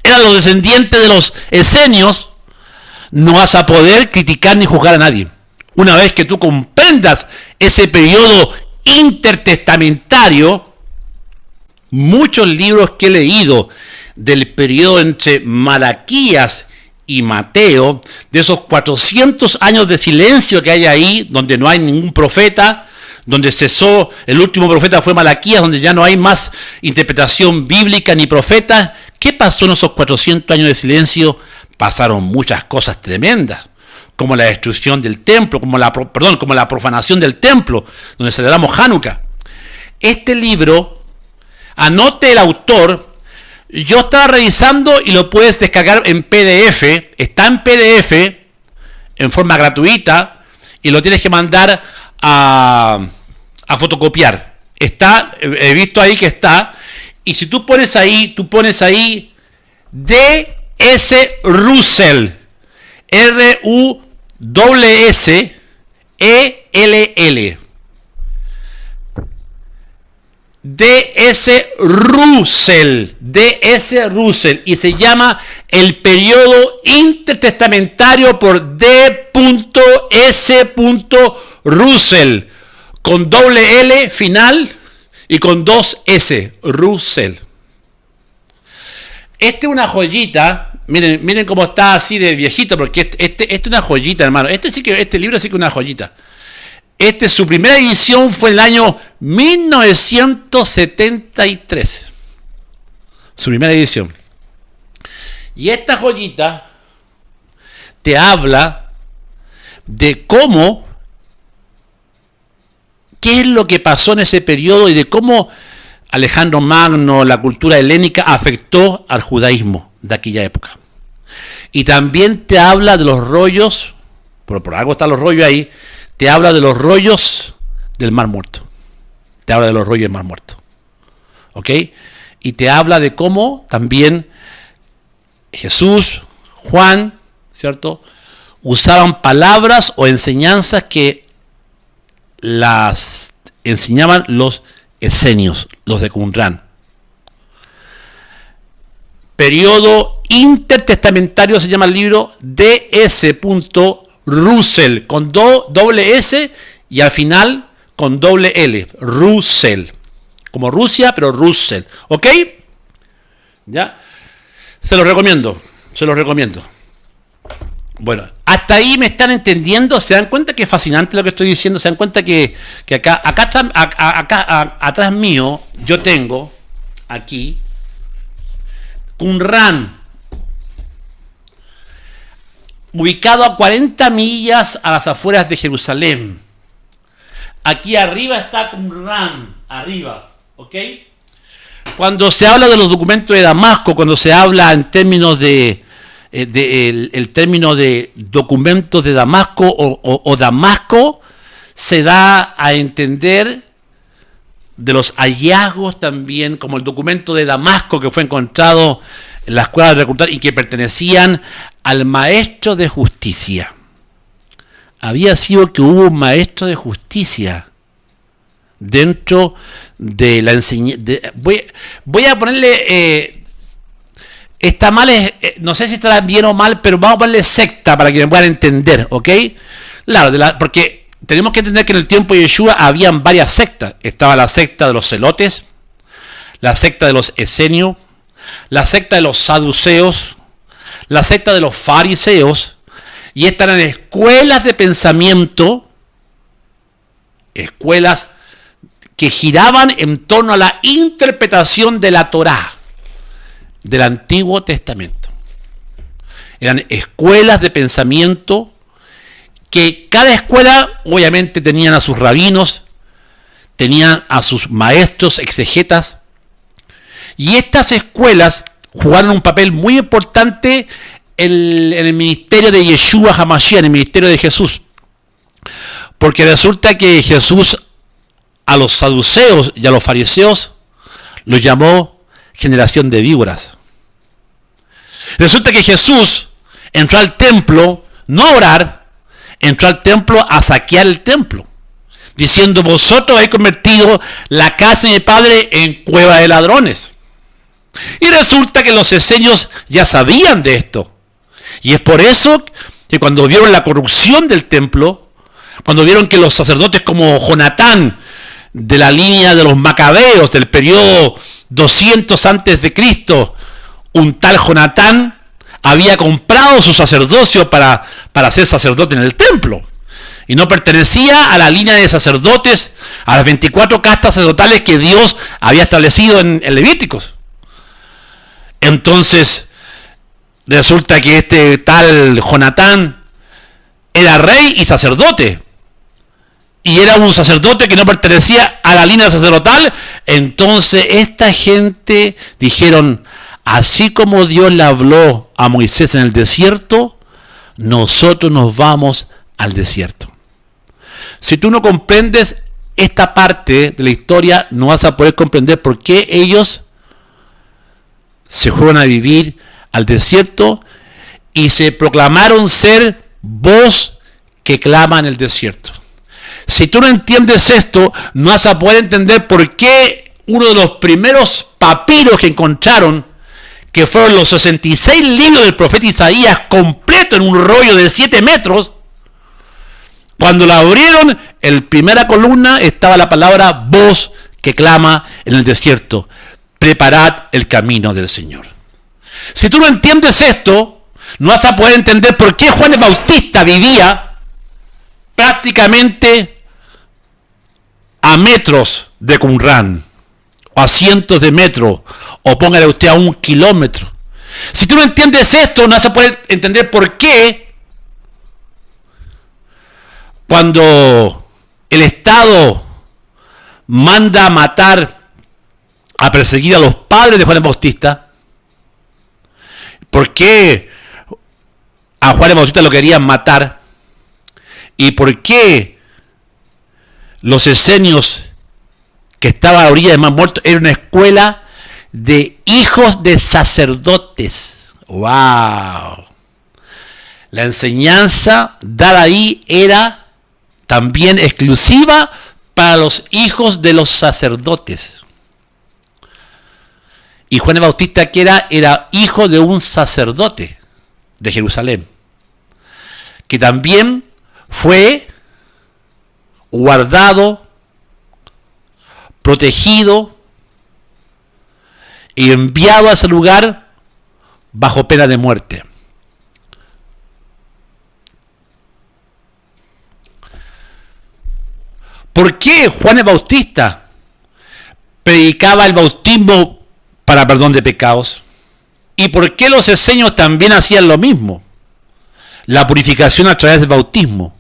eran los descendientes de los esenios, no vas a poder criticar ni juzgar a nadie. Una vez que tú comprendas ese periodo intertestamentario, muchos libros que he leído del periodo entre Malaquías y Mateo, de esos 400 años de silencio que hay ahí, donde no hay ningún profeta, donde cesó, el último profeta fue Malaquías, donde ya no hay más interpretación bíblica ni profeta. ¿Qué pasó en esos 400 años de silencio? Pasaron muchas cosas tremendas, como la destrucción del templo, como la profanación del templo, donde celebramos Hanukkah. Este libro anote el autor. Yo estaba revisando y lo puedes descargar en PDF. Está en PDF en forma gratuita y lo tienes que mandar a fotocopiar. Está, he visto ahí que está. Y si tú pones ahí D.S. Russell, R-U-S-S-E-L-L. D.S. Russell, y se llama El periodo intertestamentario por D.S. Russell, con doble L final y con dos S, Russell. Este es una joyita, miren cómo está así de viejito, porque este es una joyita, hermano. Este libro sí que es una joyita. Su primera edición fue en el año 1973. Su primera edición. Y esta joyita te habla de qué es lo que pasó en ese periodo y de cómo Alejandro Magno, la cultura helénica, afectó al judaísmo de aquella época. Y también te habla de los rollos, por algo están los rollos ahí, te habla de los rollos del Mar Muerto. Te habla de los rollos del Mar Muerto. ¿Ok? Y te habla de cómo también Jesús, Juan, ¿cierto?, usaban palabras o enseñanzas que las enseñaban los esenios, los de Qumran. Periodo intertestamentario se llama el libro D.S. Russell, con doble S y al final con doble L, Russell, como Rusia, pero Russell, ¿ok? ¿Ya? Se los recomiendo. Bueno, hasta ahí me están entendiendo. ¿Se dan cuenta que es fascinante lo que estoy diciendo? ¿Se dan cuenta que acá atrás mío yo tengo aquí Qumran, ubicado a 40 millas a las afueras de Jerusalén? Aquí arriba está Qumran, arriba, ¿ok? Cuando se habla de los documentos de Damasco, cuando se habla en términos el término de documentos de Damasco o Damasco, se da a entender de los hallazgos también, como el documento de Damasco que fue encontrado en la escuela de reclutar y que pertenecían al maestro de justicia. Había sido que hubo un maestro de justicia dentro de la enseñanza. Voy a ponerle, está mal, no sé si estará bien o mal, pero vamos a ponerle secta para que me puedan entender, ¿ok? Claro, porque tenemos que entender que en el tiempo de Yeshua habían varias sectas. Estaba la secta de los celotes, la secta de los esenios, la secta de los saduceos, la secta de los fariseos, y estas eran escuelas de pensamiento, escuelas que giraban en torno a la interpretación de la Torá, del Antiguo Testamento. Eran escuelas de pensamiento que cada escuela obviamente tenían a sus rabinos, tenían a sus maestros exegetas, y estas escuelas jugaron un papel muy importante en el ministerio de Yeshua HaMashiach, en el ministerio de Jesús. Porque resulta que Jesús a los saduceos y a los fariseos los llamó generación de víboras. Resulta que Jesús entró al templo no a orar, entró al templo a saquear el templo, diciendo: vosotros habéis convertido la casa de mi padre en cueva de ladrones. Y resulta que los esenios ya sabían de esto. Y es por eso que cuando vieron la corrupción del templo, cuando vieron que los sacerdotes como Jonatán, de la línea de los macabeos del periodo 200 antes de Cristo, un tal Jonatán había comprado su sacerdocio para ser sacerdote en el templo. Y no pertenecía a la línea de sacerdotes, a las 24 castas sacerdotales que Dios había establecido en Levíticos. Entonces, resulta que este tal Jonatán era rey y sacerdote. y era un sacerdote que no pertenecía a la línea sacerdotal, entonces esta gente dijeron, así como Dios le habló a Moisés en el desierto, nosotros nos vamos al desierto. Si tú no comprendes esta parte de la historia, no vas a poder comprender por qué ellos se fueron a vivir al desierto y se proclamaron ser voz que clama en el desierto. Si tú no entiendes esto, no vas a poder entender por qué uno de los primeros papiros que encontraron, que fueron los 66 libros del profeta Isaías, completo en un rollo de 7 metros, cuando la abrieron, en primera columna estaba la palabra voz que clama en el desierto. Preparad el camino del Señor. Si tú no entiendes esto, no vas a poder entender por qué Juan el Bautista vivía prácticamente a metros de Qumran, o a cientos de metros, o póngale usted a 1 kilómetro. Si tú no entiendes esto, no vas a poder entender por qué cuando el Estado manda a matar, a perseguir a los padres de Juan el Bautista, ¿por qué a Juan el Bautista lo querían matar? ¿Y por qué los esenios que estaban a la orilla del Mar Muerto era una escuela de hijos de sacerdotes? ¡Wow! La enseñanza dada ahí era también exclusiva para los hijos de los sacerdotes. Y Juan el Bautista, que era hijo de un sacerdote de Jerusalén, que también fue guardado, protegido y enviado a ese lugar bajo pena de muerte. ¿Por qué Juan el Bautista predicaba el bautismo para perdón de pecados? ¿Y por qué los esenios también hacían lo mismo? La purificación a través del bautismo.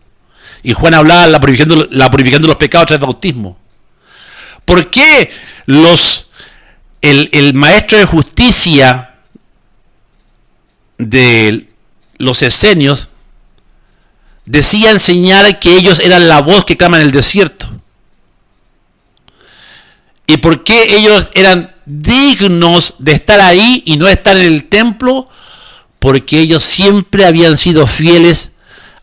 Y Juan hablaba de la purificación de los pecados a través del bautismo. ¿Por qué el maestro de justicia de los esenios decía enseñar que ellos eran la voz que clama en el desierto? ¿Y por qué ellos eran dignos de estar ahí y no estar en el templo? Porque ellos siempre habían sido fieles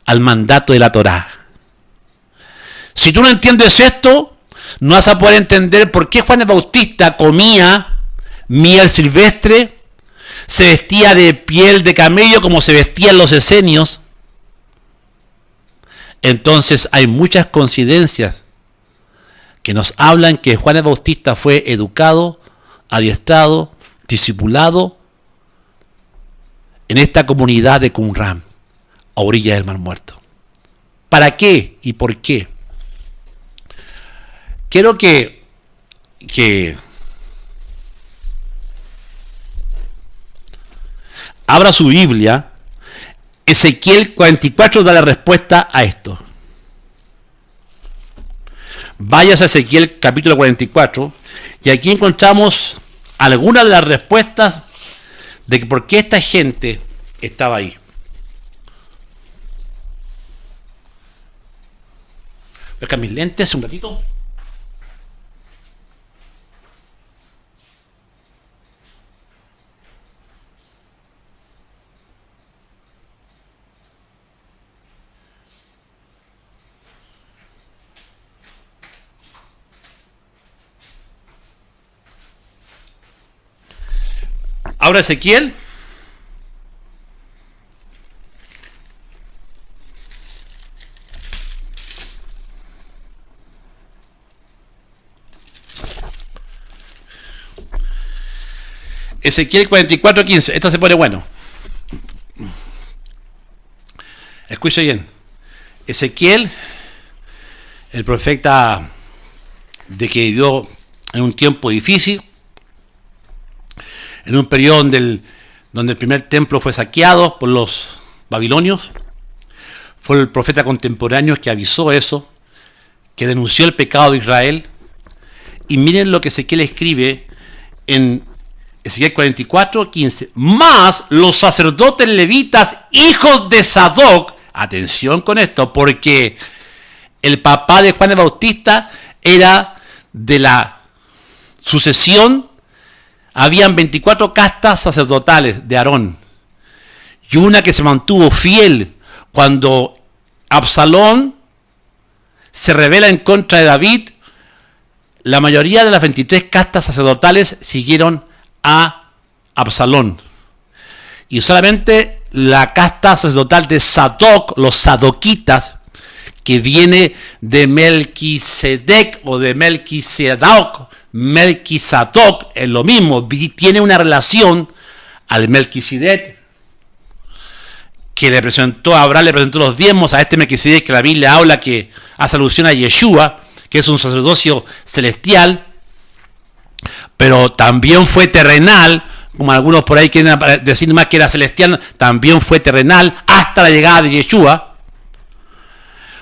al mandato de la Torá. Si tú no entiendes esto, no vas a poder entender por qué Juan el Bautista comía miel silvestre, se vestía de piel de camello como se vestían los esenios. Entonces hay muchas coincidencias que nos hablan que Juan el Bautista fue educado, adiestrado, discipulado en esta comunidad de Qumran, a orillas del Mar Muerto. ¿Para qué y por qué? Quiero que abra su Biblia. Ezequiel 44 da la respuesta a esto. Vayas a Ezequiel capítulo 44 y aquí encontramos algunas de las respuestas de por qué esta gente estaba ahí. Voy a sacar mis lentes un ratito. Ahora Ezequiel. Ezequiel 44:15. Esto se pone bueno. Escuche bien. Ezequiel, el profeta de que vivió en un tiempo difícil, en un periodo donde el primer templo fue saqueado por los babilonios. Fue el profeta contemporáneo que avisó eso, que denunció el pecado de Israel. Y miren lo que Ezequiel escribe en Ezequiel 44:15. Mas los sacerdotes levitas, hijos de Sadoc, atención con esto, porque el papá de Juan el Bautista era de la sucesión, habían 24 castas sacerdotales de Aarón, y una que se mantuvo fiel cuando Absalón se rebela en contra de David. La mayoría de las 23 castas sacerdotales siguieron a Absalón. Y solamente la casta sacerdotal de Sadoc, los sadoquitas, que viene de Melquisedec o de Melquisedec, es lo mismo, tiene una relación al Melquisedec que le presentó a Abraham, le presentó los diezmos a este Melquisedec que la Biblia habla, que hace alusión a Yeshua, que es un sacerdocio celestial, pero también fue terrenal, como algunos por ahí quieren decir más que era celestial, también fue terrenal hasta la llegada de Yeshua.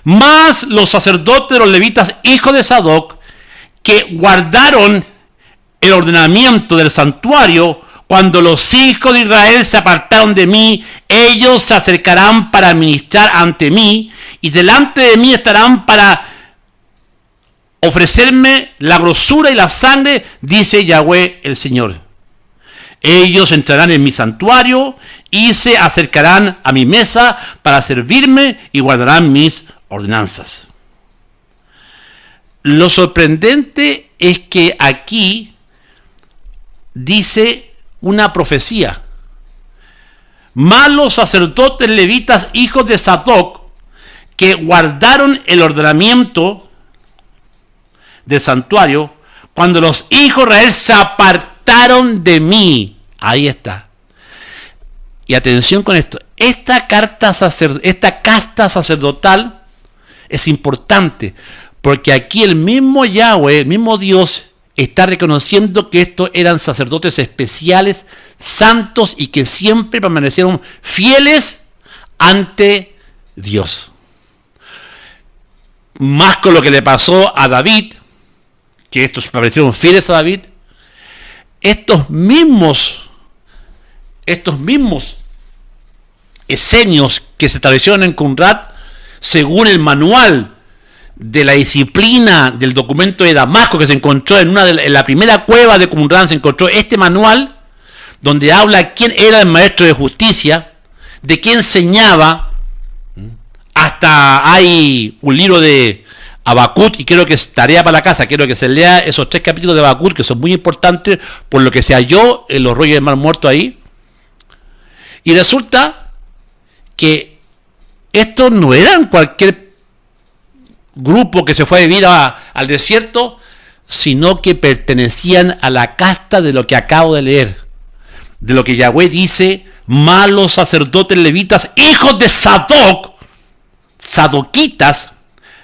Más los sacerdotes de los levitas, hijos de Sadoc, que guardaron el ordenamiento del santuario. Cuando los hijos de Israel se apartaron de mí, ellos se acercarán para ministrar ante mí, y delante de mí estarán para ofrecerme la grosura y la sangre, dice Yahweh el Señor. Ellos entrarán en mi santuario y se acercarán a mi mesa para servirme y guardarán mis ordenanzas. Lo sorprendente es que aquí dice una profecía. Más los sacerdotes levitas, hijos de Sadoc, que guardaron el ordenamiento del santuario, cuando los hijos de Israel se apartaron de mí. Ahí está. Y atención con esto. Esta casta sacerdotal es importante, porque aquí el mismo Yahweh, el mismo Dios, está reconociendo que estos eran sacerdotes especiales, santos, y que siempre permanecieron fieles ante Dios. Más con lo que le pasó a David, que estos permanecieron fieles a David, estos mismos esenios que se establecieron en Qumran, según el manual de la disciplina del documento de Damasco, que se encontró en la primera cueva de Qumran, se encontró este manual donde habla quién era el maestro de justicia, de quién enseñaba. Hasta hay un libro de Habacuc, y creo que es tarea para la casa, quiero que se lea esos 3 capítulos de Habacuc, que son muy importantes por lo que se halló en los rollos del Mar Muerto ahí. Y resulta que estos no eran cualquier grupo que se fue a vivir al desierto, sino que pertenecían a la casta de lo que acabo de leer, de lo que Yahweh dice: malos sacerdotes levitas, hijos de Sadoc, sadoquitas,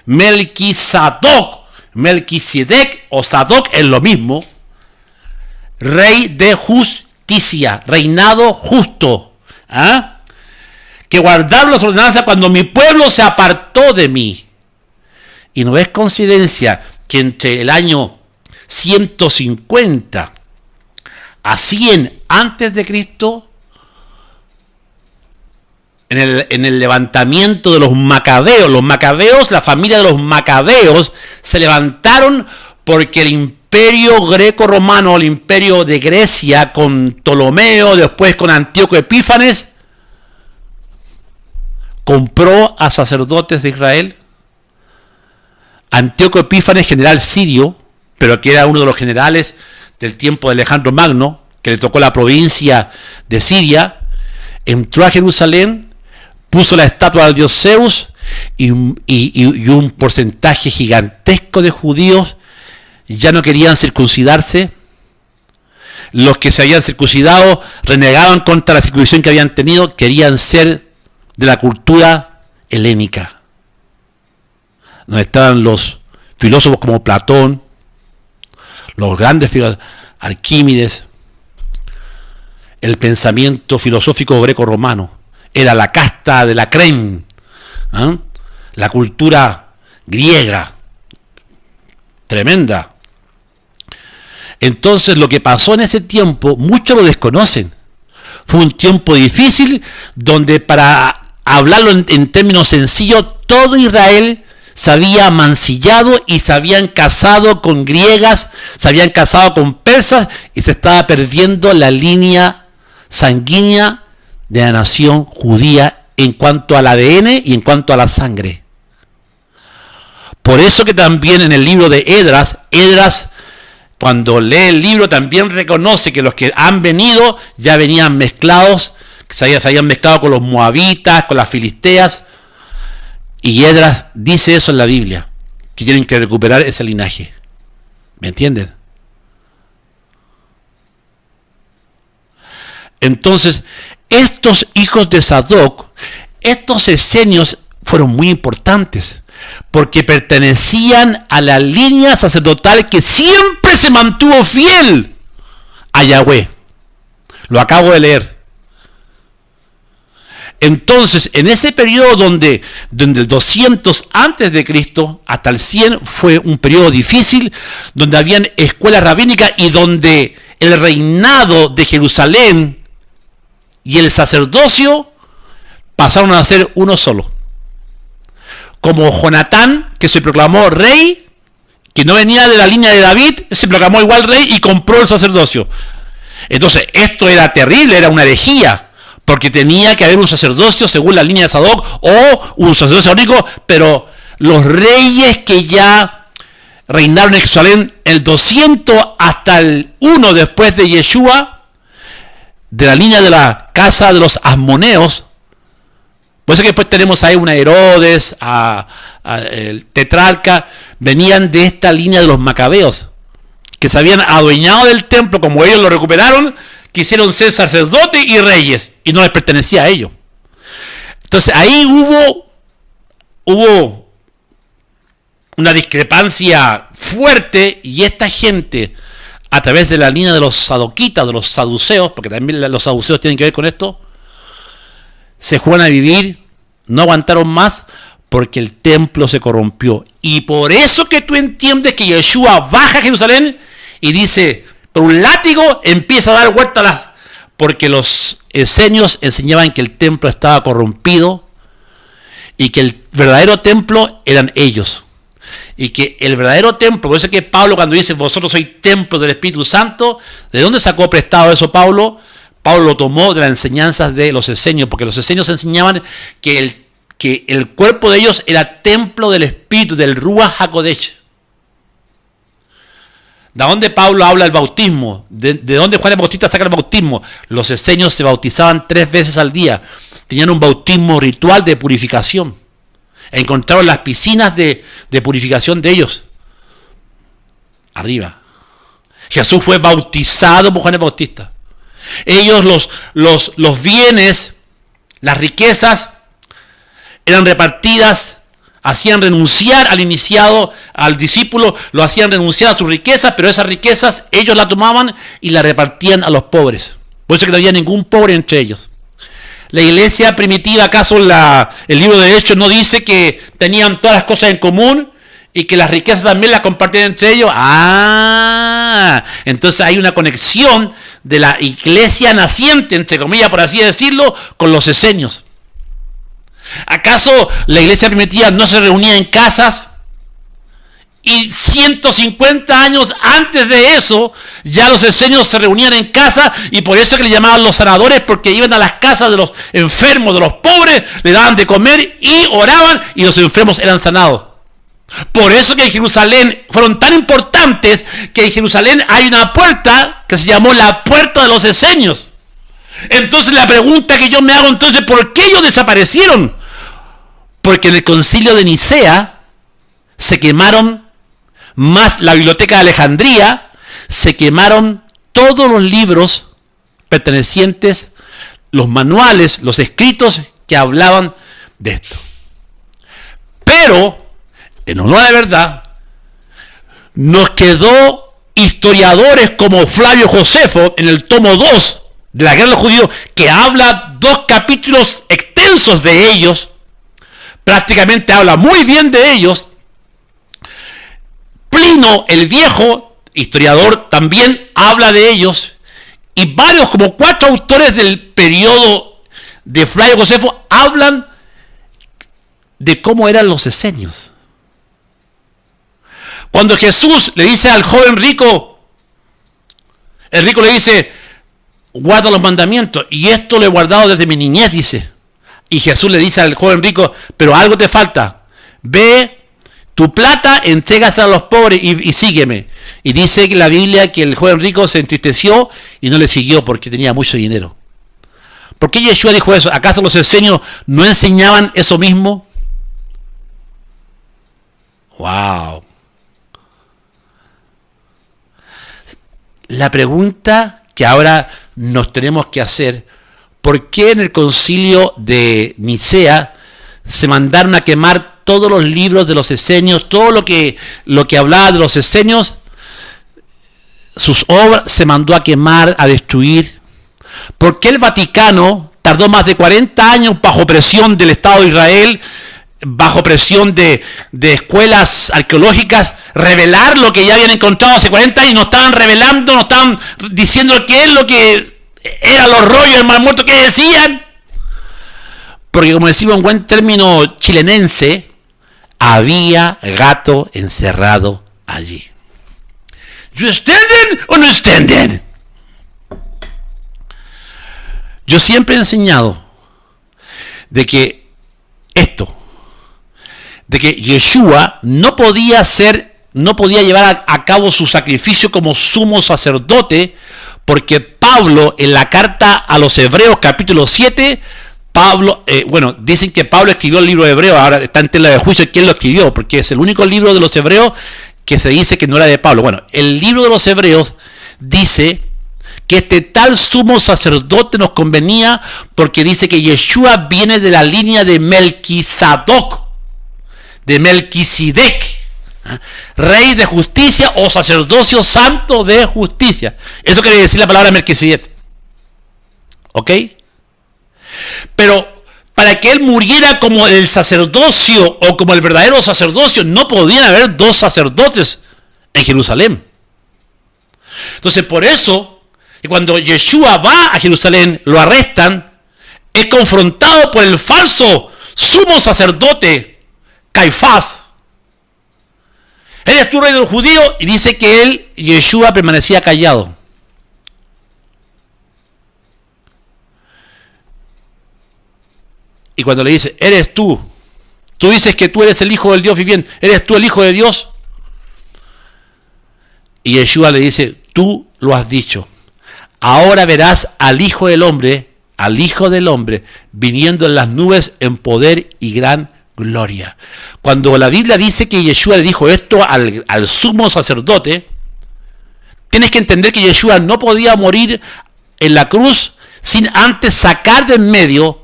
Melquisedec o Sadoc es lo mismo, rey de justicia, reinado justo, que guardaron las ordenanzas cuando mi pueblo se apartó de mí. Y no es coincidencia que entre el año 150 a 100 antes de Cristo, en el levantamiento de los macabeos, la familia de los macabeos se levantaron porque el imperio greco-romano, el imperio de Grecia con Ptolomeo, después con Antíoco Epífanes, compró a sacerdotes de Israel. Antíoco Epífanes, general sirio, pero que era uno de los generales del tiempo de Alejandro Magno, que le tocó la provincia de Siria, entró a Jerusalén, puso la estatua del dios Zeus, y un porcentaje gigantesco de judíos ya no querían circuncidarse. Los que se habían circuncidado renegaban contra la circuncisión que habían tenido, querían ser de la cultura helénica, donde estaban los filósofos como Platón, los grandes filósofos, Arquímedes. El pensamiento filosófico greco-romano era la casta de la creme, la cultura griega, tremenda. Entonces lo que pasó en ese tiempo, muchos lo desconocen. Fue un tiempo difícil donde, para hablarlo en términos sencillos, todo Israel se había mancillado y se habían casado con griegas, se habían casado con persas y se estaba perdiendo la línea sanguínea de la nación judía en cuanto al ADN y en cuanto a la sangre. Por eso que también en el libro de Esdras, cuando lee el libro, también reconoce que los que han venido ya venían mezclados, se habían mezclado con los moabitas, con las filisteas. Y Esdras dice eso en la Biblia, que tienen que recuperar ese linaje. ¿Me entienden? Entonces, estos hijos de Sadoc, estos esenios, fueron muy importantes, porque pertenecían a la línea sacerdotal que siempre se mantuvo fiel a Yahweh. Lo acabo de leer. Entonces, en ese periodo donde el 200 antes de Cristo hasta el 100 fue un periodo difícil, donde habían escuelas rabínicas y donde el reinado de Jerusalén y el sacerdocio pasaron a ser uno solo. Como Jonatán, que se proclamó rey, que no venía de la línea de David, se proclamó igual rey y compró el sacerdocio. Entonces, esto era terrible, era una herejía, porque tenía que haber un sacerdocio según la línea de Sadoc o un sacerdocio único, pero los reyes que ya reinaron en Jerusalén el 200 hasta el 1 después de Yeshua, de la línea de la casa de los asmoneos. Por eso que después tenemos ahí una Herodes, el tetrarca, venían de esta línea de los macabeos, que se habían adueñado del templo, como ellos lo recuperaron, quisieron ser sacerdotes y reyes, y no les pertenecía a ellos. Entonces ahí hubo una discrepancia fuerte, y esta gente, a través de la línea de los sadoquitas, de los saduceos, porque también los saduceos tienen que ver con esto, se fueron a vivir, no aguantaron más, porque el templo se corrompió. Y por eso que tú entiendes que Yeshua baja a Jerusalén y dice, por un látigo empieza a dar vueltas porque los esenios enseñaban que el templo estaba corrompido y que el verdadero templo eran ellos. Y que el verdadero templo, por eso que Pablo, cuando dice vosotros sois templo del Espíritu Santo, ¿de dónde sacó prestado eso Pablo? Pablo lo tomó de las enseñanzas de los esenios, porque los esenios enseñaban que el cuerpo de ellos era templo del Espíritu, del Ruach HaKodesh. ¿De dónde Pablo habla del bautismo? ¿De dónde Juan el Bautista saca el bautismo? Los esenios se bautizaban 3 veces al día. Tenían un bautismo ritual de purificación. Encontraron las piscinas de purificación de ellos. Arriba. Jesús fue bautizado por Juan el Bautista. Ellos, los bienes, las riquezas, eran repartidas, hacían renunciar al iniciado, al discípulo, lo hacían renunciar a sus riquezas, pero esas riquezas ellos las tomaban y las repartían a los pobres. Por eso que no había ningún pobre entre ellos. La iglesia primitiva, ¿acaso el libro de Hechos no dice que tenían todas las cosas en común y que las riquezas también las compartían entre ellos? Entonces hay una conexión de la iglesia naciente, entre comillas, por así decirlo, con los esenios. ¿Acaso la iglesia primitiva no se reunía en casas? Y 150 años antes de eso, ya los esenios se reunían en casa, y por eso que le llamaban los sanadores, porque iban a las casas de los enfermos, de los pobres, le daban de comer y oraban, y los enfermos eran sanados. Por eso que en Jerusalén fueron tan importantes, que en Jerusalén hay una puerta que se llamó la puerta de los esenios. Entonces la pregunta que yo me hago entonces, ¿por qué ellos desaparecieron? Porque en el concilio de Nicea se quemaron, más la biblioteca de Alejandría, se quemaron todos los libros pertenecientes, los manuales, los escritos que hablaban de esto. Pero, en honor a la verdad, nos quedó historiadores como Flavio Josefo en el tomo 2 de la Guerra de los Judíos, que habla 2 capítulos extensos de ellos, prácticamente habla muy bien de ellos, Plino el Viejo, historiador, también habla de ellos, y varios, como 4 autores del periodo de Flavio Josefo, hablan de cómo eran los esenios. Cuando Jesús le dice al joven rico, el rico le dice, guarda los mandamientos, y esto lo he guardado desde mi niñez, dice. Y Jesús le dice al joven rico, pero algo te falta, ve, tu plata, entrégasela a los pobres y sígueme. Y dice la Biblia que el joven rico se entristeció y no le siguió porque tenía mucho dinero. ¿Por qué Yeshua dijo eso? ¿Acaso los esenios no enseñaban eso mismo? ¡Wow! La pregunta que ahora nos tenemos que hacer, ¿por qué en el concilio de Nicea se mandaron a quemar todos los libros de los esenios, todo lo que hablaba de los esenios, sus obras se mandó a quemar, a destruir? ¿Por qué el Vaticano tardó más de 40 años bajo presión del Estado de Israel, bajo presión de escuelas arqueológicas, revelar lo que ya habían encontrado hace 40 años? No estaban revelando, no estaban diciendo qué es lo que eran los rollos del Mar Muerto, que decían. Porque, como decimos en buen término chilenense, había gato encerrado allí. ¿You entienden o no entienden? Yo siempre he enseñado de que Yeshua no podía llevar a cabo su sacrificio como sumo sacerdote, porque Pablo, en la carta a los Hebreos, capítulo 7, dicen que Pablo escribió el libro de Hebreos, ahora está en tela de juicio quién lo escribió, porque es el único libro de los Hebreos que se dice que no era de Pablo. Bueno, el libro de los Hebreos dice que este tal sumo sacerdote nos convenía porque dice que Yeshua viene de la línea de Melquisedec, rey de justicia o sacerdocio santo de justicia. Eso quiere decir la palabra Melquisedec. ¿Ok? Pero para que él muriera como el sacerdocio o como el verdadero sacerdocio, no podían haber 2 sacerdotes en Jerusalén. Entonces, por eso, cuando Yeshua va a Jerusalén, lo arrestan, es confrontado por el falso sumo sacerdote Caifás. ¿Eres tú rey de los judíos? Y dice que Yeshua, permanecía callado. Y cuando le dice, eres tú dices que tú eres el Hijo del Dios viviente, ¿eres tú el Hijo de Dios? Y Yeshua le dice, tú lo has dicho. Ahora verás al Hijo del Hombre, viniendo en las nubes en poder y gran gloria. Cuando la Biblia dice que Yeshua le dijo esto al sumo sacerdote, tienes que entender que Yeshua no podía morir en la cruz sin antes sacar de en medio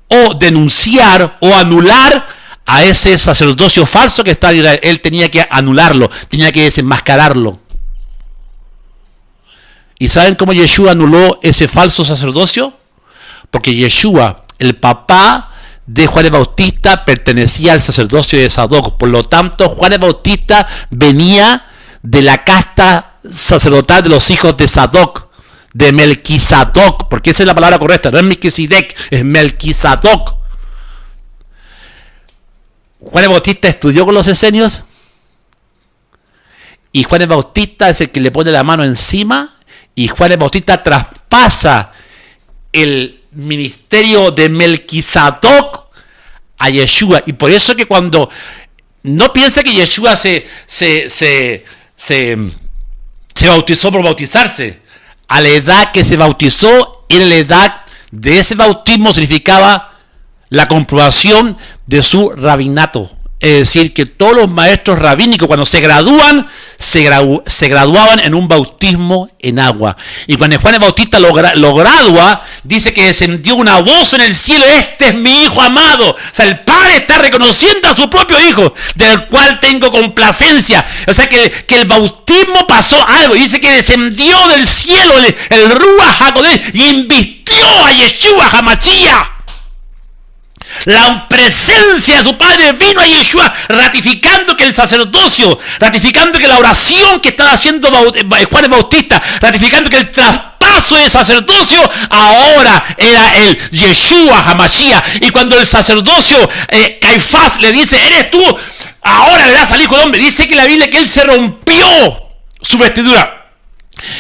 o denunciar o anular a ese sacerdocio falso que está en Israel. Él tenía que anularlo, tenía que desenmascararlo. ¿Y saben cómo Yeshua anuló ese falso sacerdocio? Porque Yeshua, el papá de Juan el Bautista, pertenecía al sacerdocio de Sadoc. Por lo tanto, Juan el Bautista venía de la casta sacerdotal de los hijos de Sadoc, de Melquisedec, porque esa es la palabra correcta, no es Melquisedec, es Melquisedec. Juan el Bautista estudió con los esenios, y Juan el Bautista es el que le pone la mano encima, y Juan el Bautista traspasa el ministerio de Melquisedec a Yeshua. Y por eso que cuando no piensa que Yeshua se bautizó por bautizarse, a la edad que se bautizó, era la edad de ese bautismo, significaba la comprobación de su rabinato. Es decir, que todos los maestros rabínicos, cuando se gradúan, se graduaban en un bautismo en agua. Y cuando Juan el Bautista lo gradúa, dice que descendió una voz en el cielo: este es mi Hijo amado. O sea, el Padre está reconociendo a su propio Hijo, del cual tengo complacencia. O sea, que el bautismo pasó algo. Dice que descendió del cielo el Ruach HaKodesh y invistió a Yeshua HaMashiach. La presencia de su Padre vino a Yeshua, ratificando que el sacerdocio, ratificando que la oración que estaba haciendo Juan el Bautista, ratificando que el traspaso de sacerdocio ahora era el Yeshua HaMashiach. Y cuando el sacerdocio Caifás le dice, eres tú, ahora le das al Hijo del Hombre, dice que la Biblia que él se rompió su vestidura.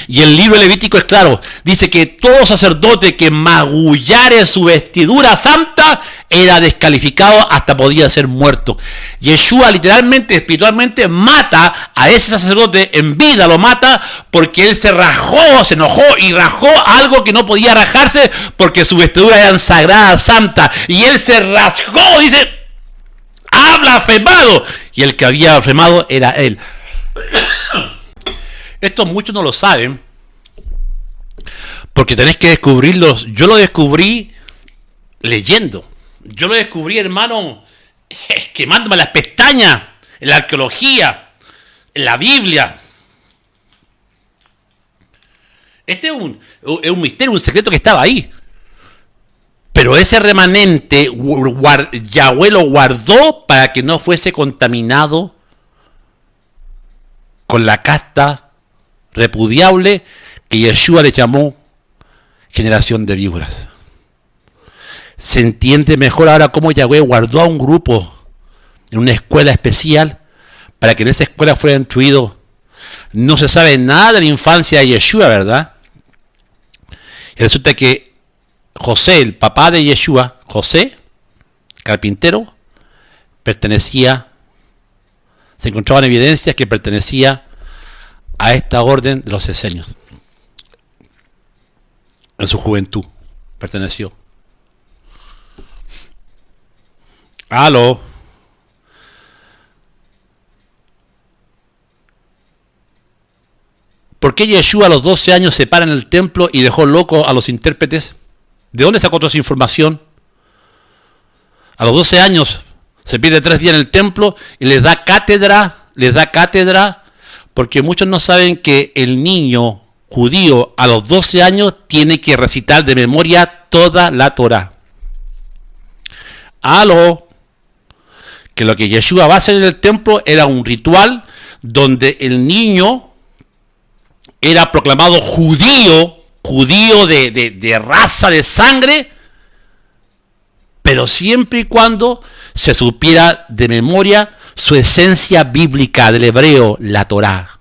Y el libro levítico es claro, dice que todo sacerdote que magullare su vestidura santa era descalificado, hasta podía ser muerto. Yeshua literalmente, espiritualmente mata a ese sacerdote, en vida lo mata, porque él se rajó, se enojó y rajó algo que no podía rajarse, porque su vestidura era sagrada, santa, y él se rasgó, dice, ha blasfemado, y el que había blasfemado era él. Esto muchos no lo saben, porque tenés que descubrirlos. Yo lo descubrí leyendo. Yo lo descubrí, hermano, quemándome las pestañas en la arqueología, en la Biblia. Este es un misterio, un secreto que estaba ahí. Pero ese remanente Yahweh lo guardó para que no fuese contaminado con la casta repudiable que Yeshua le llamó generación de víboras. Se entiende mejor ahora cómo Yahweh guardó a un grupo en una escuela especial para que en esa escuela fuera instruido. No se sabe nada de la infancia de Yeshua, ¿verdad? Y resulta que José, el papá de Yeshua, José, carpintero, se encontraban evidencias que pertenecía a esta orden de los esenios. En su juventud perteneció. Aló. ¿Por qué Yeshua a los 12 años se para en el templo y dejó loco a los intérpretes? ¿De dónde sacó toda esa información? A los 12 años se pierde 3 días en el templo y les da cátedra, porque muchos no saben que el niño judío a los 12 años tiene que recitar de memoria toda la Torá. Que lo que Yeshua va a hacer en el templo era un ritual donde el niño era proclamado judío de raza, de sangre, pero siempre y cuando se supiera de memoria su esencia bíblica del hebreo, la Torá.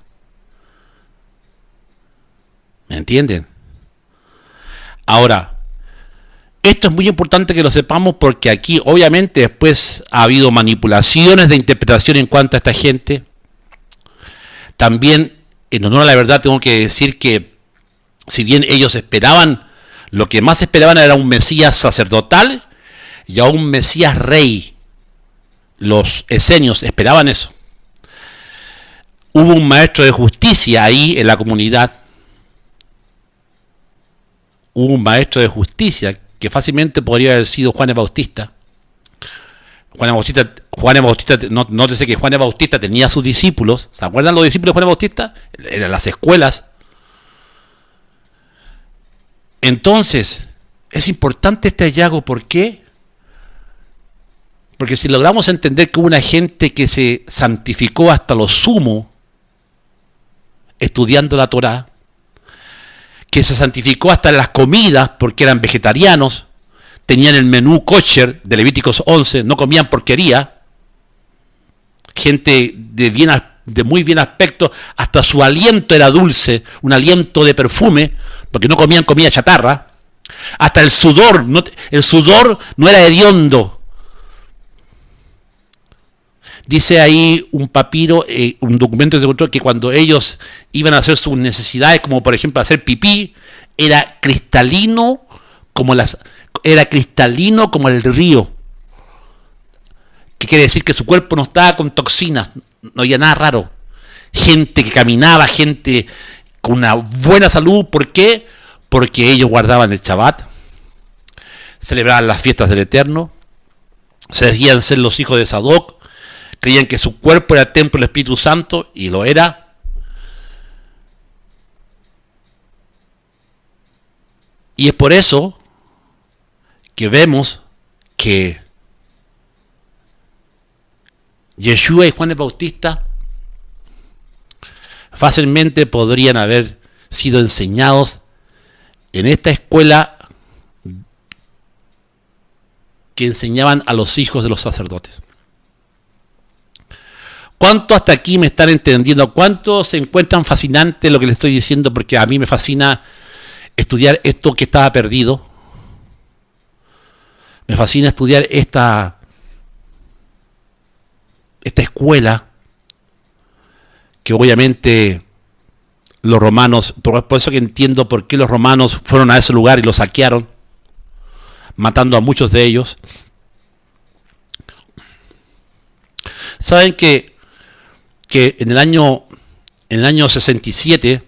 ¿Me entienden? Ahora, esto es muy importante que lo sepamos, porque aquí obviamente después ha habido manipulaciones de interpretación en cuanto a esta gente. También, en honor a la verdad, tengo que decir que si bien ellos esperaban, lo que más esperaban era un Mesías sacerdotal y a un Mesías rey. Los esenios esperaban eso. Hubo un maestro de justicia ahí en la comunidad. Hubo un maestro de justicia que fácilmente podría haber sido Juan el Bautista. Juan el Bautista, nótese que Juan el Bautista tenía sus discípulos. ¿Se acuerdan los discípulos de Juan el Bautista? Eran las escuelas. Entonces, es importante este hallazgo. ¿Por qué? Porque si logramos entender que hubo una gente que se santificó hasta lo sumo estudiando la Torá, que se santificó hasta en las comidas porque eran vegetarianos, tenían el menú kosher de Levíticos 11, no comían porquería, gente de muy bien aspecto, hasta su aliento era dulce, un aliento de perfume, porque no comían comida chatarra, hasta el sudor no era hediondo. Dice ahí un papiro, un documento que se encontró, que cuando ellos iban a hacer sus necesidades, como por ejemplo hacer pipí, era cristalino como el río. ¿Qué quiere decir? Que su cuerpo no estaba con toxinas, no había nada raro. Gente que caminaba, gente con una buena salud. ¿Por qué? Porque ellos guardaban el Shabbat, celebraban las fiestas del Eterno, se decían ser los hijos de Sadoc, creían que su cuerpo era el templo del Espíritu Santo, y lo era. Y es por eso que vemos que Yeshua y Juan el Bautista fácilmente podrían haber sido enseñados en esta escuela que enseñaban a los hijos de los sacerdotes. ¿Cuánto hasta aquí me están entendiendo? ¿Cuánto se encuentran fascinante lo que les estoy diciendo? Porque a mí me fascina estudiar esto que estaba perdido. Me fascina estudiar esta escuela que obviamente los romanos, por eso que entiendo por qué los romanos fueron a ese lugar y lo saquearon, matando a muchos de ellos. Saben que en el año 67,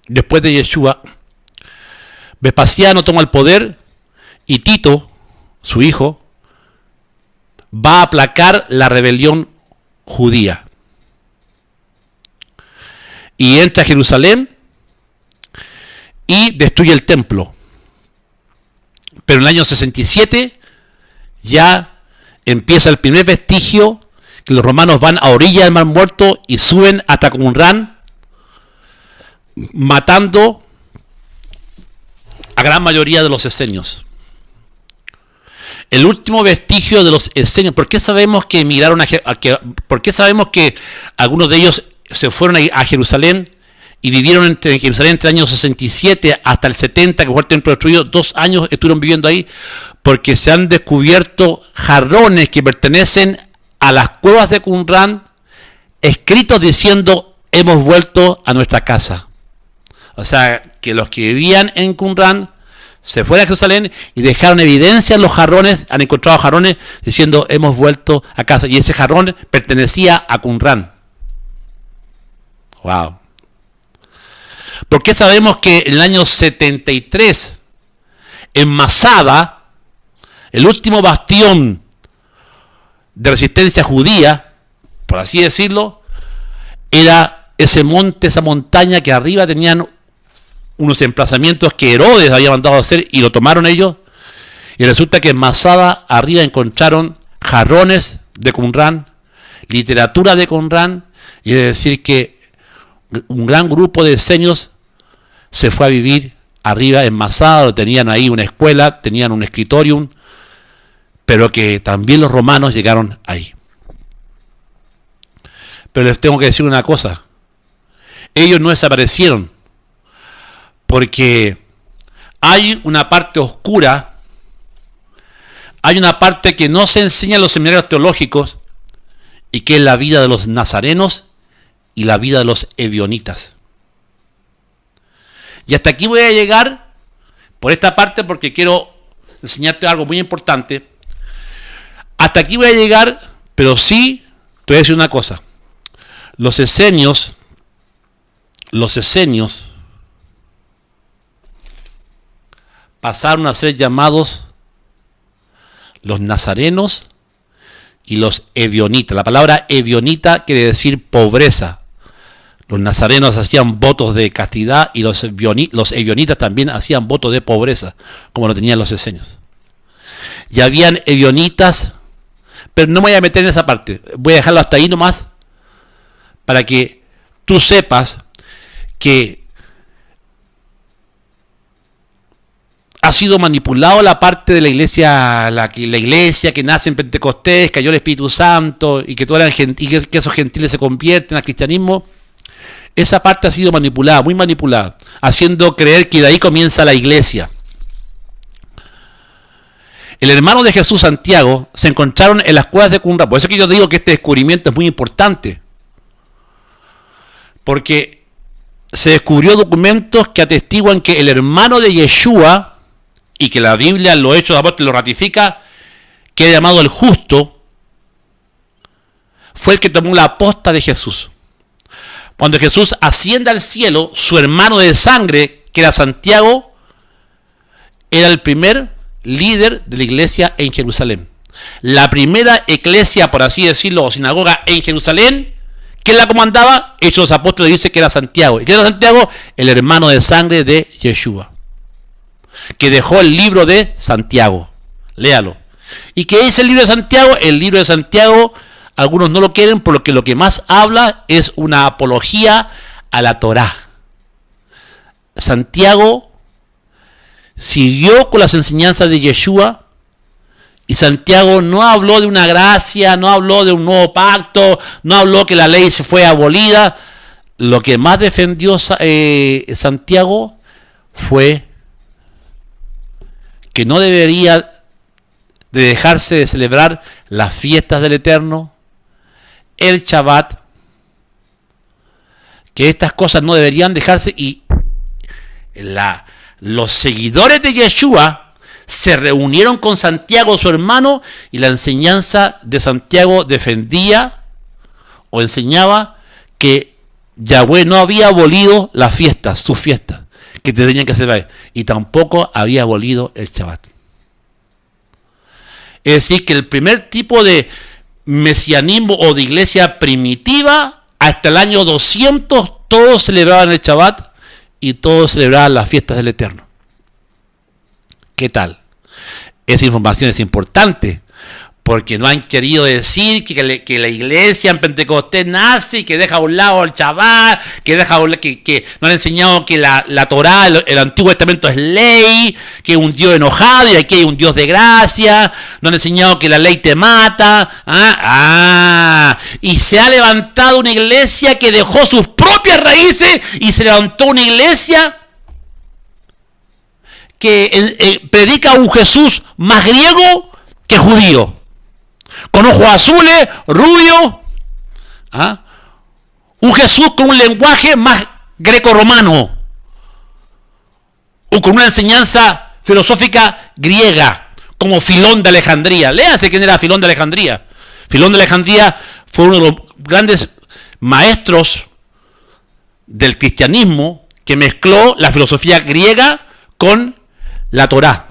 después de Yeshua, Vespasiano toma el poder y Tito, su hijo, va a aplacar la rebelión judía. Y entra a Jerusalén y destruye el templo. Pero en el año 67 ya empieza el primer vestigio que los romanos van a orilla del Mar Muerto y suben hasta Qumrán, matando a gran mayoría de los esenios. El último vestigio de los esenios. ¿Por qué sabemos que emigraron por qué sabemos que algunos de ellos se fueron a Jerusalén y vivieron en Jerusalén entre el año 67 hasta el 70, que fue el templo destruido? 2 años estuvieron viviendo ahí, porque se han descubierto jarrones que pertenecen a las cuevas de Qumrán, escritos diciendo: hemos vuelto a nuestra casa. O sea, que los que vivían en Qumrán se fueron a Jerusalén y dejaron evidencia en los jarrones, han encontrado jarrones diciendo: hemos vuelto a casa. Y ese jarrón pertenecía a Qumrán. Wow. ¿Por qué sabemos que en el año 73, en Masada, el último bastión de resistencia judía, por así decirlo, era ese monte, esa montaña que arriba tenían unos emplazamientos que Herodes había mandado a hacer y lo tomaron ellos? Y resulta que en Masada arriba encontraron jarrones de Qumrán, literatura de Qumrán, y es decir que un gran grupo de esenios se fue a vivir arriba en Masada. Tenían ahí una escuela, tenían un escritorium, pero que también los romanos llegaron ahí. Pero les tengo que decir una cosa: ellos no desaparecieron, porque hay una parte oscura, hay una parte que no se enseña en los seminarios teológicos, y que es la vida de los nazarenos y la vida de los ebionitas. Y hasta aquí voy a llegar por esta parte, porque quiero enseñarte algo muy importante. Hasta aquí voy a llegar, pero sí te voy a decir una cosa: los esenios pasaron a ser llamados los nazarenos y los ebionitas. La palabra ebionita quiere decir pobreza. Los nazarenos hacían votos de castidad y los ebionitas también hacían votos de pobreza, como lo tenían los esenios. Y habían ebionitas, pero no me voy a meter en esa parte. Voy a dejarlo hasta ahí nomás, para que tú sepas que ha sido manipulado la parte de la iglesia, la iglesia que nace en Pentecostés, cayó el Espíritu Santo y que que esos gentiles se convierten al cristianismo. Esa parte ha sido manipulada, muy manipulada, haciendo creer que de ahí comienza la iglesia. El hermano de Jesús, Santiago, se encontraron en las cuevas de Qumrán. Por eso que yo digo que este descubrimiento es muy importante, porque se descubrió documentos que atestiguan que el hermano de Yeshua, y que la Biblia en los Hechos de los Apóstoles lo ratifica, que es llamado el justo, fue el que tomó la posta de Jesús. Cuando Jesús asciende al cielo, su hermano de sangre, que era Santiago, era el primer líder de la iglesia en Jerusalén. La primera iglesia, por así decirlo, o sinagoga en Jerusalén, ¿quién la comandaba? Hechos de los Apóstoles dice que era Santiago. ¿Y qué era Santiago? El hermano de sangre de Yeshua, que dejó el libro de Santiago. Léalo. ¿Y qué dice el libro de Santiago? El libro de Santiago, algunos no lo quieren, porque lo que más habla es una apología a la Torá. Santiago siguió con las enseñanzas de Yeshua, y Santiago no habló de una gracia, no habló de un nuevo pacto, no habló que la ley se fue abolida. Lo que más defendió Santiago fue que no debería de dejarse de celebrar las fiestas del Eterno, el Shabbat, que estas cosas no deberían dejarse, y los seguidores de Yeshua se reunieron con Santiago, su hermano, y la enseñanza de Santiago defendía o enseñaba que Yahweh no había abolido las fiestas, sus fiestas, que tenían que celebrar, y tampoco había abolido el Shabbat. Es decir, que el primer tipo de mesianismo o de iglesia primitiva, hasta el año 200, todos celebraban el Shabbat y todos celebraban las fiestas del Eterno. ¿Qué tal? Esa información es importante, porque no han querido decir que la iglesia en Pentecostés nace y que deja a un lado el Shabbat, que no han enseñado que la Torá, el Antiguo Testamento es ley, que es un Dios enojado y aquí hay un Dios de gracia. No han enseñado que la ley te mata. Y se ha levantado una iglesia que dejó sus propias raíces y se levantó una iglesia que predica a un Jesús más griego que judío, con ojos azules, rubio, un Jesús con un lenguaje más greco-romano, o con una enseñanza filosófica griega, como Filón de Alejandría. Léanse quién era Filón de Alejandría. Filón de Alejandría fue uno de los grandes maestros del cristianismo, que mezcló la filosofía griega con la Torá,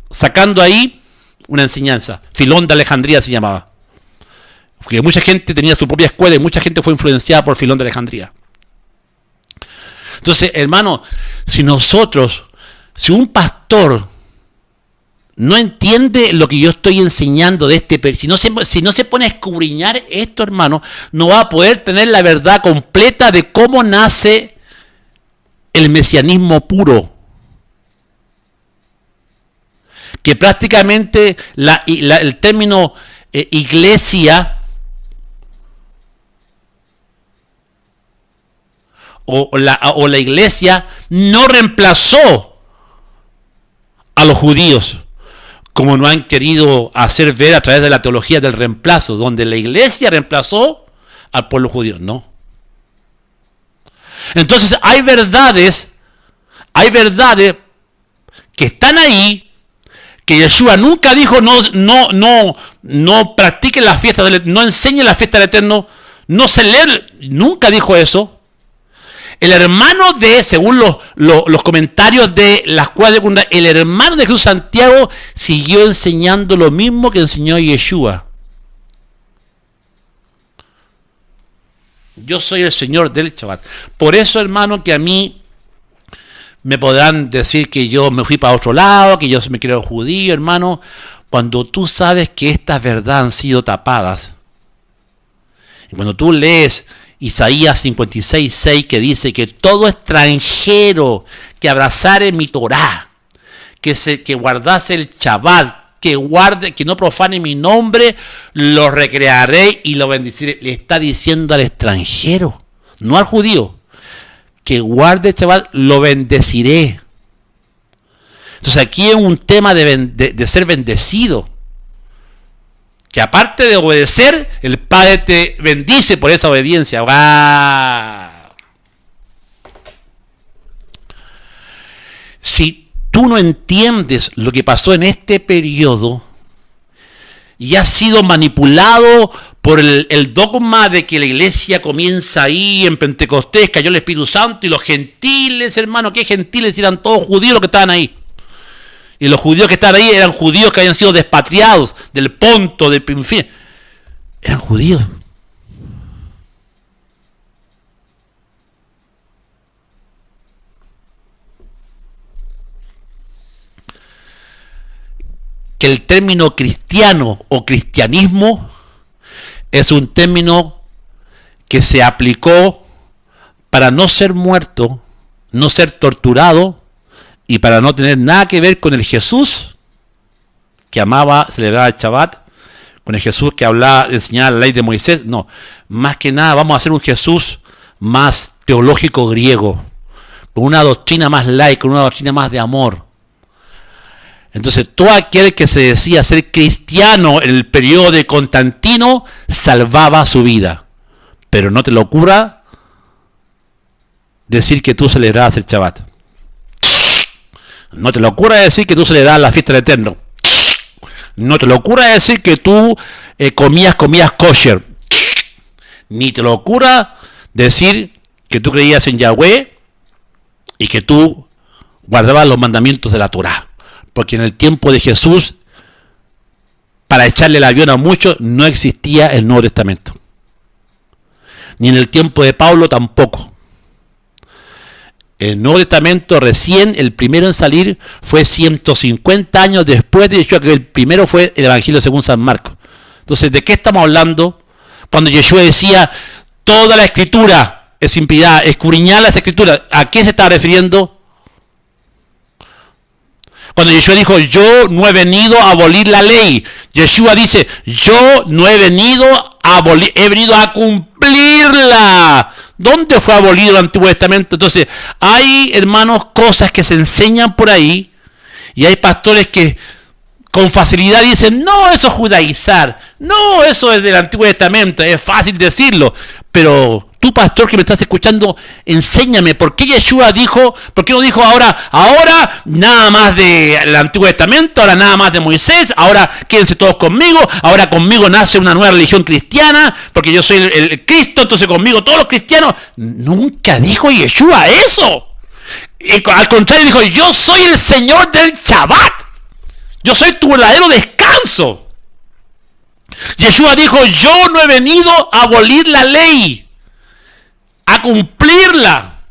sacando ahí una enseñanza. Filón de Alejandría se llamaba, porque mucha gente tenía su propia escuela y mucha gente fue influenciada por Filón de Alejandría. Entonces, hermano, si un pastor no entiende lo que yo estoy enseñando de si no se pone a escudriñar esto, hermano, no va a poder tener la verdad completa de cómo nace el mesianismo puro. Que prácticamente el término iglesia o la iglesia no reemplazó a los judíos, como no han querido hacer ver a través de la teología del reemplazo, donde la iglesia reemplazó al pueblo judío. No. Entonces hay verdades que están ahí, que Yeshua nunca dijo no practiquen las fiestas, no enseñen las fiestas del Eterno, no celebren, nunca dijo eso. El hermano según los comentarios de la escuela secundaria, el hermano de Jesús, Santiago, siguió enseñando lo mismo que enseñó Yeshua. Yo soy el Señor del Shabbat. Por eso, hermano, que a mí me podrán decir que yo me fui para otro lado, que yo me creo judío, hermano, cuando tú sabes que estas verdades han sido tapadas. Y cuando tú lees Isaías 56:6, que dice que todo extranjero que abrazare mi Torá, que guardase el Shabbat, que no profane mi nombre, lo recrearé y lo bendeciré. Le está diciendo al extranjero, no al judío, que guarde el Shabbat, lo bendeciré. Entonces aquí es un tema de ser bendecido. Que aparte de obedecer, el Padre te bendice por esa obediencia. ¡Wow! Si tú no entiendes lo que pasó en este periodo y has sido manipulado por el dogma de que la iglesia comienza ahí en Pentecostés, cayó el Espíritu Santo, y los gentiles, hermano, ¿qué gentiles? Eran todos judíos los que estaban ahí. Y los judíos que estaban ahí eran judíos que habían sido despatriados del Ponto, del Pinfín. Eran judíos. que el término cristiano o cristianismo es un término que se aplicó para no ser muerto, no ser torturado y para no tener nada que ver con el Jesús que amaba celebrar el Shabbat, con el Jesús que hablaba, enseñaba la ley de Moisés. No, más que nada vamos a hacer un Jesús más teológico griego, con una doctrina más laica, con una doctrina más de amor. Entonces, todo aquel que se decía ser cristiano en el periodo de Constantino salvaba su vida. Pero no te lo ocurra decir que tú celebrabas el Shabbat. No te lo ocurra decir que tú celebrabas la fiesta del Eterno. No te lo ocurra decir que tú comías kosher. Ni te lo ocurra decir que tú creías en Yahweh y que tú guardabas los mandamientos de la Torá. Porque en el tiempo de Jesús, para echarle el avión a muchos, no existía el Nuevo Testamento. Ni en el tiempo de Pablo tampoco. El Nuevo Testamento recién, el primero en salir, fue 150 años después de Yeshua, que el primero fue el Evangelio según San Marcos. Entonces, ¿de qué estamos hablando? Cuando Yeshua decía, toda la Escritura es inspirada, escudriñad las Escrituras, ¿a qué se está refiriendo? Cuando Yeshua dijo, yo no he venido a abolir la ley, Yeshua dice, yo no he venido a abolir, he venido a cumplirla. ¿Dónde fue abolido el Antiguo Testamento? Entonces, hay, hermanos, cosas que se enseñan por ahí, y hay pastores que con facilidad dicen, no, eso es judaizar, no, eso es del Antiguo Testamento, es fácil decirlo, pero tú, pastor que me estás escuchando, enséñame, ¿por qué Yeshua dijo, por qué no dijo ahora nada más del Antiguo Testamento, ahora nada más de Moisés, ahora quédense todos conmigo, ahora conmigo nace una nueva religión cristiana, porque yo soy el Cristo, entonces conmigo todos los cristianos? Nunca dijo Yeshua eso. Al contrario, dijo, yo soy el Señor del Shabbat. Yo soy tu verdadero descanso. Yeshua dijo, yo no he venido a abolir la ley, a cumplirla.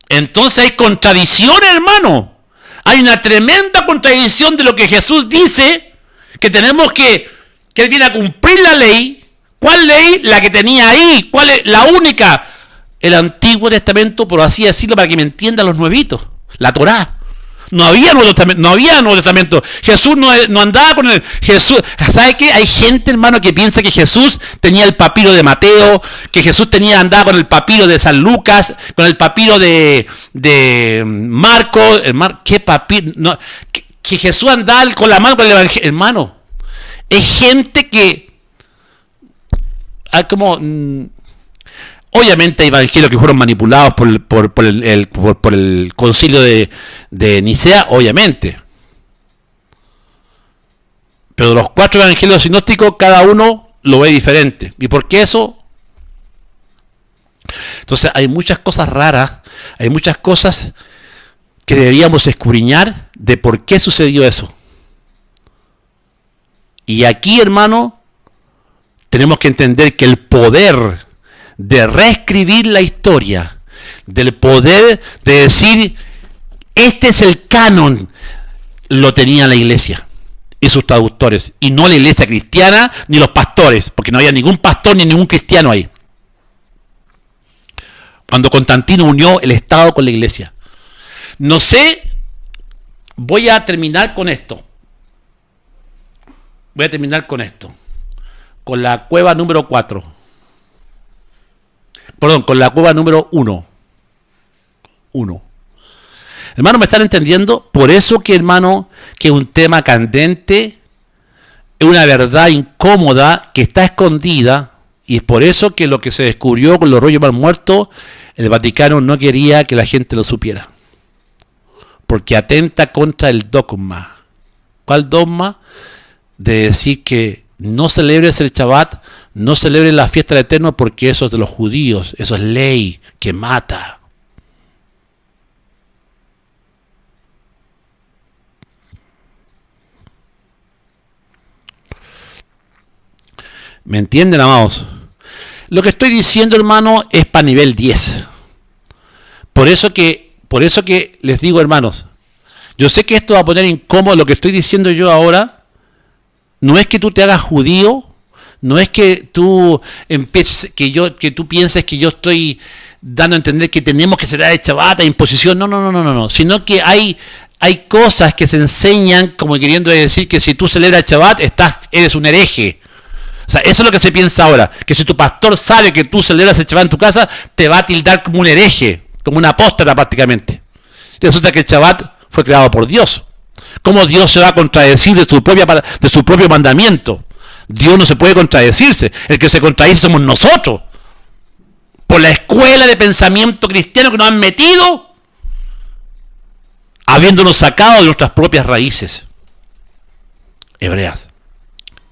Entonces hay contradicción, hermano. Hay una tremenda contradicción de lo que Jesús dice, que tenemos que Él viene a cumplir la ley. ¿Cuál ley? La que tenía ahí. ¿Cuál es? La única. El Antiguo Testamento, por así decirlo, para que me entiendan los nuevitos. La Torá. No había Nuevo Testamento. Jesús no andaba con el Jesús. ¿Sabe qué? Hay gente, hermano, que piensa que Jesús tenía el papiro de Mateo, que Jesús andaba con el papiro de San Lucas, con el papiro de Marcos. ¿Qué papiro? No, que Jesús andaba con la mano con el Evangelio. Hermano, es gente que obviamente hay evangelios que fueron manipulados por el concilio de Nicea, obviamente. Pero los 4 evangelios sinópticos, cada uno lo ve diferente. ¿Y por qué eso? Entonces hay muchas cosas raras, hay muchas cosas que deberíamos escudriñar de por qué sucedió eso. Y aquí, hermano, tenemos que entender que el poder de reescribir la historia, del poder de decir, este es el canon, lo tenía la iglesia y sus traductores, y no la iglesia cristiana ni los pastores, porque no había ningún pastor ni ningún cristiano ahí. Cuando Constantino unió el Estado con la iglesia. No sé, voy a terminar con esto. Con la cueva número 4. Perdón, con la cueva número 1. Hermano, ¿me están entendiendo? Por eso que, hermano, que es un tema candente, es una verdad incómoda que está escondida, y es por eso que lo que se descubrió con los rollos mal muertos, el Vaticano no quería que la gente lo supiera. Porque atenta contra el dogma. ¿Cuál dogma? De decir que no celebres el Shabbat, no celebres la fiesta del Eterno, porque eso es de los judíos, eso es ley que mata. ¿Me entienden, amados? Lo que estoy diciendo, hermano, es para nivel 10. Por eso que les digo, hermanos, Yo sé que esto va a poner incómodo lo que estoy diciendo yo ahora. No es que tú te hagas judío, no es que tú empieces, que tú pienses que yo estoy dando a entender que tenemos que celebrar el Shabbat a imposición. No. Sino que hay cosas que se enseñan como queriendo decir que si tú celebras el Shabbat eres un hereje. O sea, eso es lo que se piensa ahora, que si tu pastor sabe que tú celebras el Shabbat en tu casa, te va a tildar como un hereje, como un apóstata prácticamente. Resulta que el Shabbat fue creado por Dios. ¿Cómo Dios se va a contradecir de su propio mandamiento? Dios no se puede contradecirse. El que se contradice somos nosotros. Por la escuela de pensamiento cristiano que nos han metido, habiéndonos sacado de nuestras propias raíces hebreas.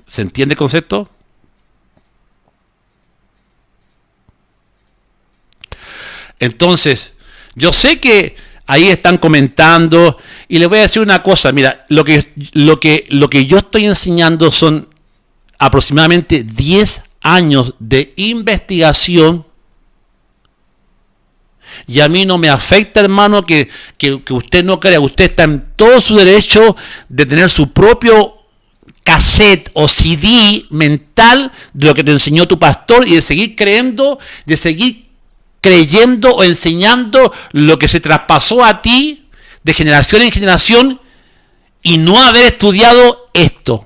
¿Se entiende el concepto? Entonces, yo sé que ahí están comentando y les voy a decir una cosa. Mira, lo que yo estoy enseñando son aproximadamente 10 años de investigación. Y a mí no me afecta, hermano, que usted no crea. Usted está en todo su derecho de tener su propio cassette o CD mental de lo que te enseñó tu pastor y de seguir creyendo o enseñando lo que se traspasó a ti de generación en generación y no haber estudiado esto.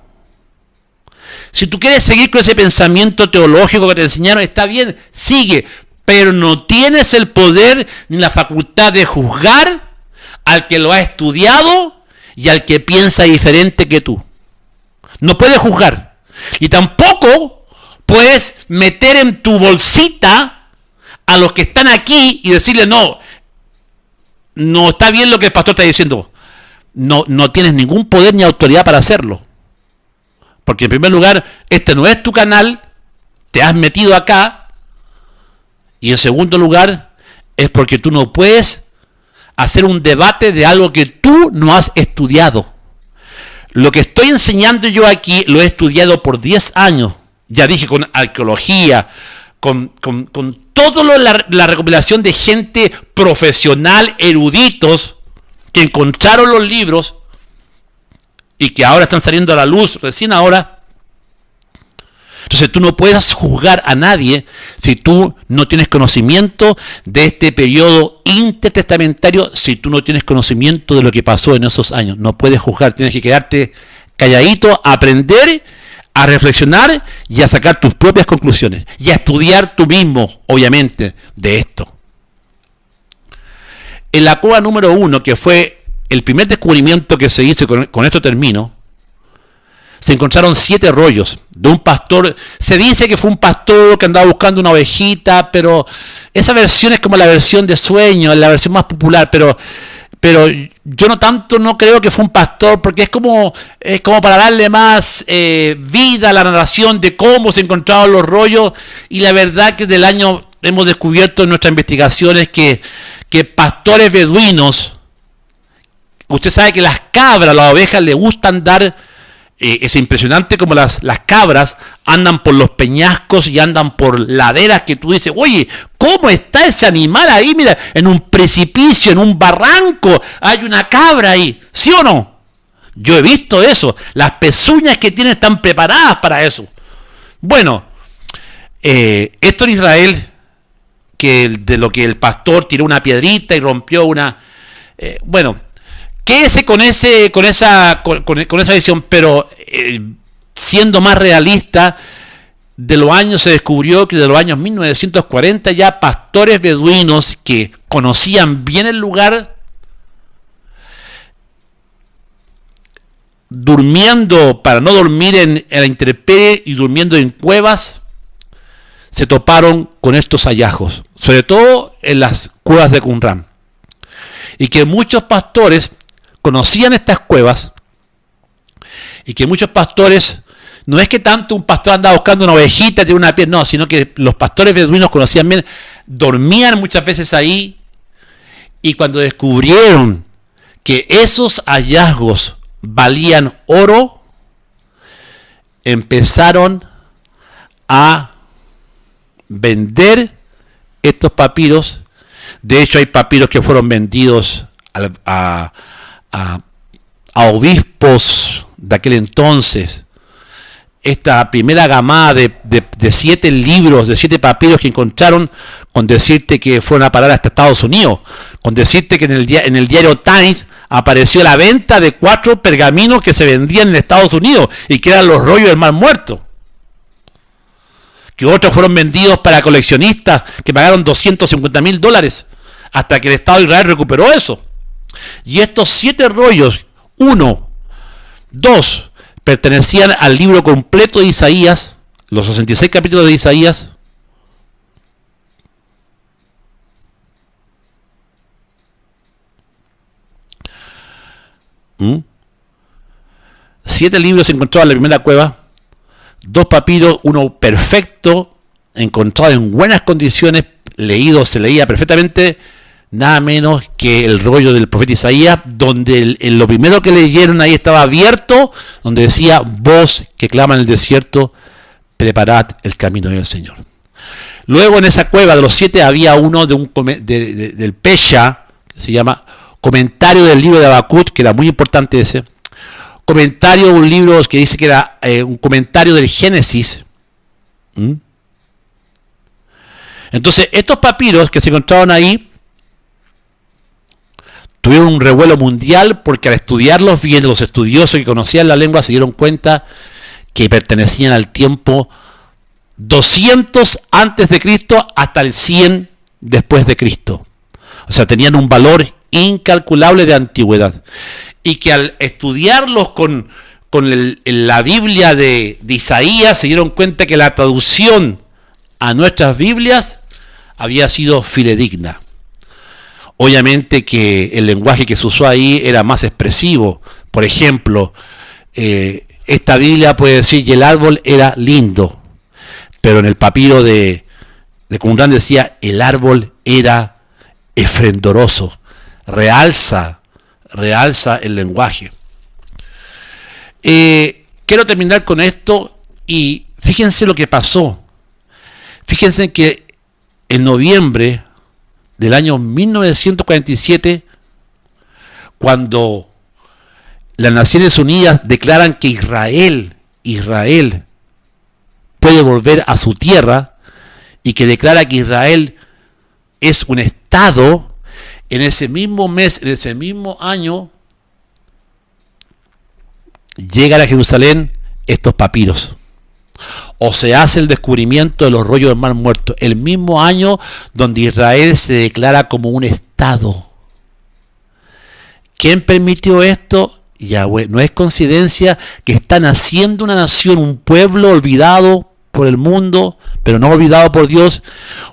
Si tú quieres seguir con ese pensamiento teológico que te enseñaron, está bien, sigue, pero no tienes el poder ni la facultad de juzgar al que lo ha estudiado y al que piensa diferente que tú. No puedes juzgar. Y tampoco puedes meter en tu bolsita a los que están aquí y decirle no está bien lo que el pastor está diciendo. No tienes ningún poder ni autoridad para hacerlo. Porque en primer lugar, este no es tu canal, te has metido acá. Y en segundo lugar, es porque tú no puedes hacer un debate de algo que tú no has estudiado. Lo que estoy enseñando yo aquí lo he estudiado por 10 años. Ya dije, con arqueología, con toda la recopilación de gente profesional, eruditos, que encontraron los libros y que ahora están saliendo a la luz, recién ahora. Entonces tú no puedes juzgar a nadie si tú no tienes conocimiento de este periodo intertestamentario, si tú no tienes conocimiento de lo que pasó en esos años. No puedes juzgar, tienes que quedarte calladito, aprender, a reflexionar y a sacar tus propias conclusiones y a estudiar tú mismo, obviamente, de esto. En la cueva número 1, que fue el primer descubrimiento que se hizo, con esto termino, se encontraron 7 rollos de un pastor. Se dice que fue un pastor que andaba buscando una ovejita, pero esa versión es como la versión de Sueño, la versión más popular, pero yo no creo que fue un pastor, porque es como para darle más vida a la narración de cómo se encontraron los rollos. Y la verdad que del año hemos descubierto en nuestras investigaciones que pastores beduinos, usted sabe que las cabras, las ovejas, le gusta andar. Es impresionante como las cabras andan por los peñascos y andan por laderas que tú dices, oye, ¿cómo está ese animal ahí? Mira, en un precipicio, en un barranco, hay una cabra ahí, ¿sí o no? Yo he visto eso, las pezuñas que tienen están preparadas para eso. Bueno, esto en Israel, de lo que el pastor tiró una piedrita y rompió una... Quédese con esa visión, pero siendo más realista, de los años se descubrió que de los años 1940 ya pastores beduinos que conocían bien el lugar, durmiendo para no dormir en la intemperie y durmiendo en cuevas, se toparon con estos hallazgos, sobre todo en las cuevas de Qumran, y que muchos pastores conocían estas cuevas y que muchos pastores, no es que tanto un pastor andaba buscando una ovejita, tiene una piel, no, sino que los pastores beduinos conocían bien, dormían muchas veces ahí, y cuando descubrieron que esos hallazgos valían oro, empezaron a vender estos papiros. De hecho, hay papiros que fueron vendidos a obispos de aquel entonces, esta primera gamada de 7 libros, de 7 papiros que encontraron, con decirte que fueron a parar hasta Estados Unidos, con decirte que en el diario Times apareció la venta de 4 pergaminos que se vendían en Estados Unidos y que eran los rollos del Mar Muerto, que otros fueron vendidos para coleccionistas que pagaron $250,000 hasta que el Estado de Israel recuperó eso. Y estos 7 rollos, 1, 2, pertenecían al libro completo de Isaías, los 66 capítulos de Isaías. 7 libros se encontraban en la primera cueva, 2 papiros, uno perfecto, encontrado en buenas condiciones, leído, se leía perfectamente, nada menos que el rollo del profeta Isaías, donde en lo primero que leyeron ahí estaba abierto, donde decía: voz que clama en el desierto, preparad el camino del Señor. Luego en esa cueva de los 7 había uno del Pesha, que se llama Comentario del libro de Habacuc, que era muy importante ese. Comentario de un libro que dice que era un comentario del Génesis. Entonces estos papiros que se encontraban ahí tuvieron un revuelo mundial, porque al estudiarlos bien, los estudiosos que conocían la lengua se dieron cuenta que pertenecían al tiempo 200 antes de Cristo hasta el 100 después de Cristo. O sea, tenían un valor incalculable de antigüedad. Y que al estudiarlos con la Biblia de Isaías se dieron cuenta que la traducción a nuestras Biblias había sido fidedigna. Obviamente que el lenguaje que se usó ahí era más expresivo. Por ejemplo, esta Biblia puede decir que el árbol era lindo, pero en el papiro de Qumrán decía: el árbol era esplendoroso. Realza el lenguaje. Quiero terminar con esto y fíjense lo que pasó. Fíjense que en noviembre del año 1947, cuando las Naciones Unidas declaran que Israel puede volver a su tierra y que declara que Israel es un Estado, en ese mismo mes, en ese mismo año, llegan a Jerusalén estos papiros. O se hace el descubrimiento de los rollos del Mar Muerto, el mismo año donde Israel se declara como un Estado. ¿Quién permitió esto? Yahweh. No es coincidencia que están haciendo una nación, un pueblo olvidado por el mundo, pero no olvidado por Dios,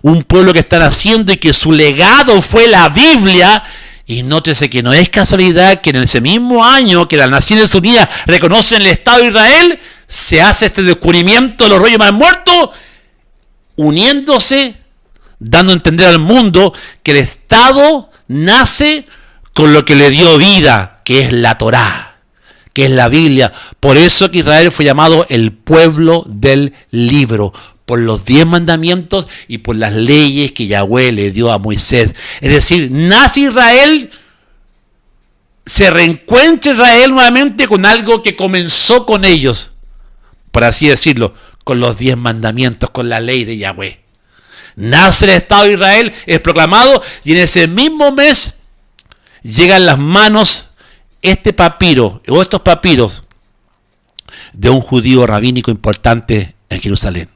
un pueblo que están haciendo y que su legado fue la Biblia. Y nótese que no es casualidad que en ese mismo año que las Naciones Unidas reconocen el Estado de Israel, se hace este descubrimiento de los rollos más muertos, uniéndose, dando a entender al mundo que el Estado nace con lo que le dio vida, que es la Torá, que es la Biblia. Por eso que Israel fue llamado el pueblo del libro, por los 10 mandamientos y por las leyes que Yahweh le dio a Moisés. Es decir, nace Israel, se reencuentra Israel nuevamente con algo que comenzó con ellos, por así decirlo, con los 10 mandamientos, con la ley de Yahweh. Nace el Estado de Israel, es proclamado, y en ese mismo mes llega en las manos este papiro, o estos papiros, de un judío rabínico importante en Jerusalén.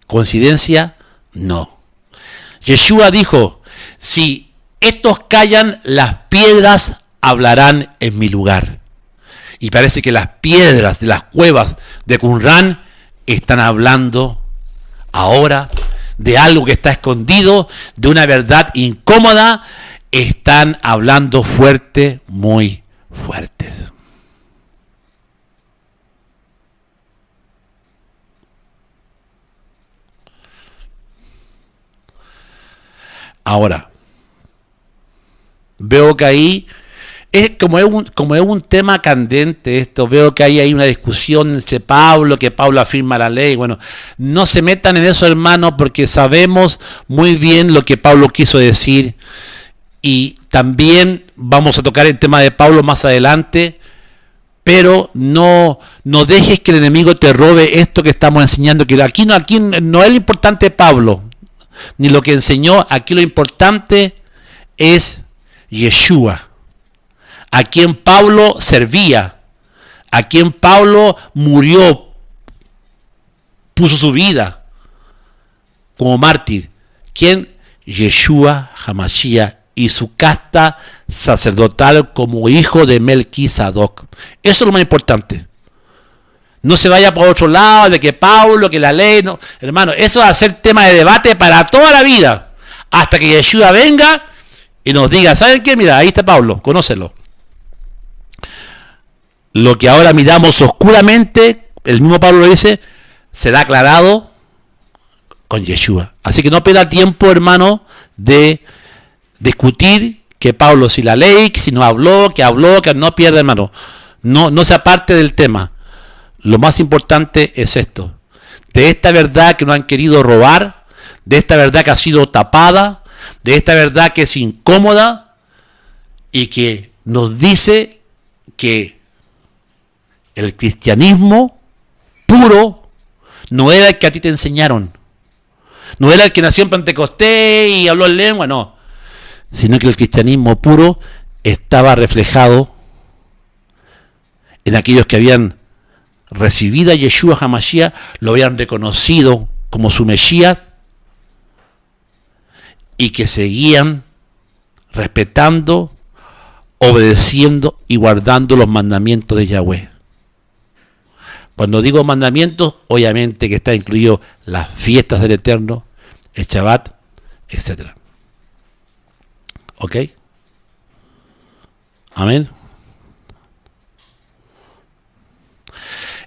¿Coincidencia? No. Yeshua dijo: si estos callan, las piedras hablarán en mi lugar. Y parece que las piedras de las cuevas de Qumrán están hablando ahora de algo que está escondido, de una verdad incómoda. Están hablando fuerte, muy fuertes. Ahora, veo que ahí, como es un tema candente esto, veo que hay una discusión entre Pablo, que Pablo afirma la ley. Bueno, no se metan en eso, hermanos, porque sabemos muy bien lo que Pablo quiso decir. Y También vamos a tocar el tema de Pablo más adelante, pero no dejes que el enemigo te robe esto que estamos enseñando, que aquí no es lo importante Pablo, ni lo que enseñó, aquí lo importante es Yeshua, a quien Pablo servía, a quien Pablo murió, puso su vida como mártir. ¿Quién? Yeshua HaMashiach y su casta sacerdotal como hijo de Melquisedec. Eso es lo más importante. No se vaya por otro lado de que Pablo, que la ley, no. Hermano, eso va a ser tema de debate para toda la vida. Hasta que Yeshua venga y nos diga, ¿saben qué? Mira, ahí está Pablo, conócelo. Lo que ahora miramos oscuramente, el mismo Pablo lo dice, será aclarado con Yeshua. Así que no pierda tiempo, hermano, de discutir que Pablo si la ley, si no habló, que no pierda, hermano. No se aparte del tema. Lo más importante es esto. De esta verdad que nos han querido robar, de esta verdad que ha sido tapada, de esta verdad que es incómoda y que nos dice que el cristianismo puro no era el que a ti te enseñaron. No era el que nació en Pentecostés y habló en lengua, no. Sino que el cristianismo puro estaba reflejado en aquellos que habían recibido a Yeshua HaMashiach, lo habían reconocido como su Mesías y que seguían respetando, obedeciendo y guardando los mandamientos de Yahweh. Cuando digo mandamientos, obviamente que está incluido las fiestas del Eterno, el Shabbat, etc. ¿Ok? Amén.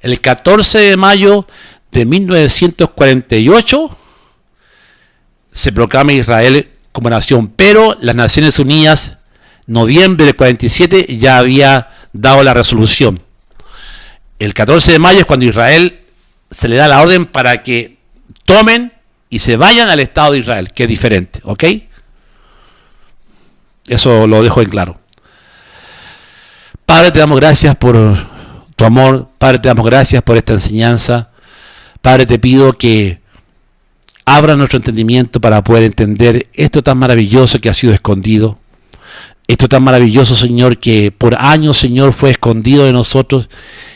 El 14 de mayo de 1948 se proclama Israel como nación, pero las Naciones Unidas, noviembre del 47, ya había dado la resolución. El 14 de mayo es cuando Israel se le da la orden para que tomen y se vayan al Estado de Israel, que es diferente, ¿ok? Eso lo dejo en claro. Padre, te damos gracias por tu amor. Padre, te damos gracias por esta enseñanza. Padre, te pido que abra nuestro entendimiento para poder entender esto tan maravilloso que ha sido escondido. Esto tan maravilloso, Señor, que por años, Señor, fue escondido de nosotros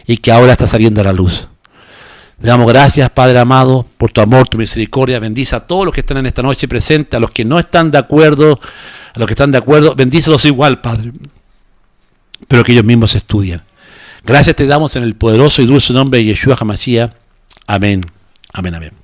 y que ahora está saliendo a la luz. Le damos gracias, Padre amado, por tu amor, tu misericordia. Bendice a todos los que están en esta noche presentes, a los que no están de acuerdo, a los que están de acuerdo, bendícelos igual, Padre, pero que ellos mismos estudian. Gracias te damos en el poderoso y dulce nombre de Yeshua HaMashiach. Amén, amén, amén.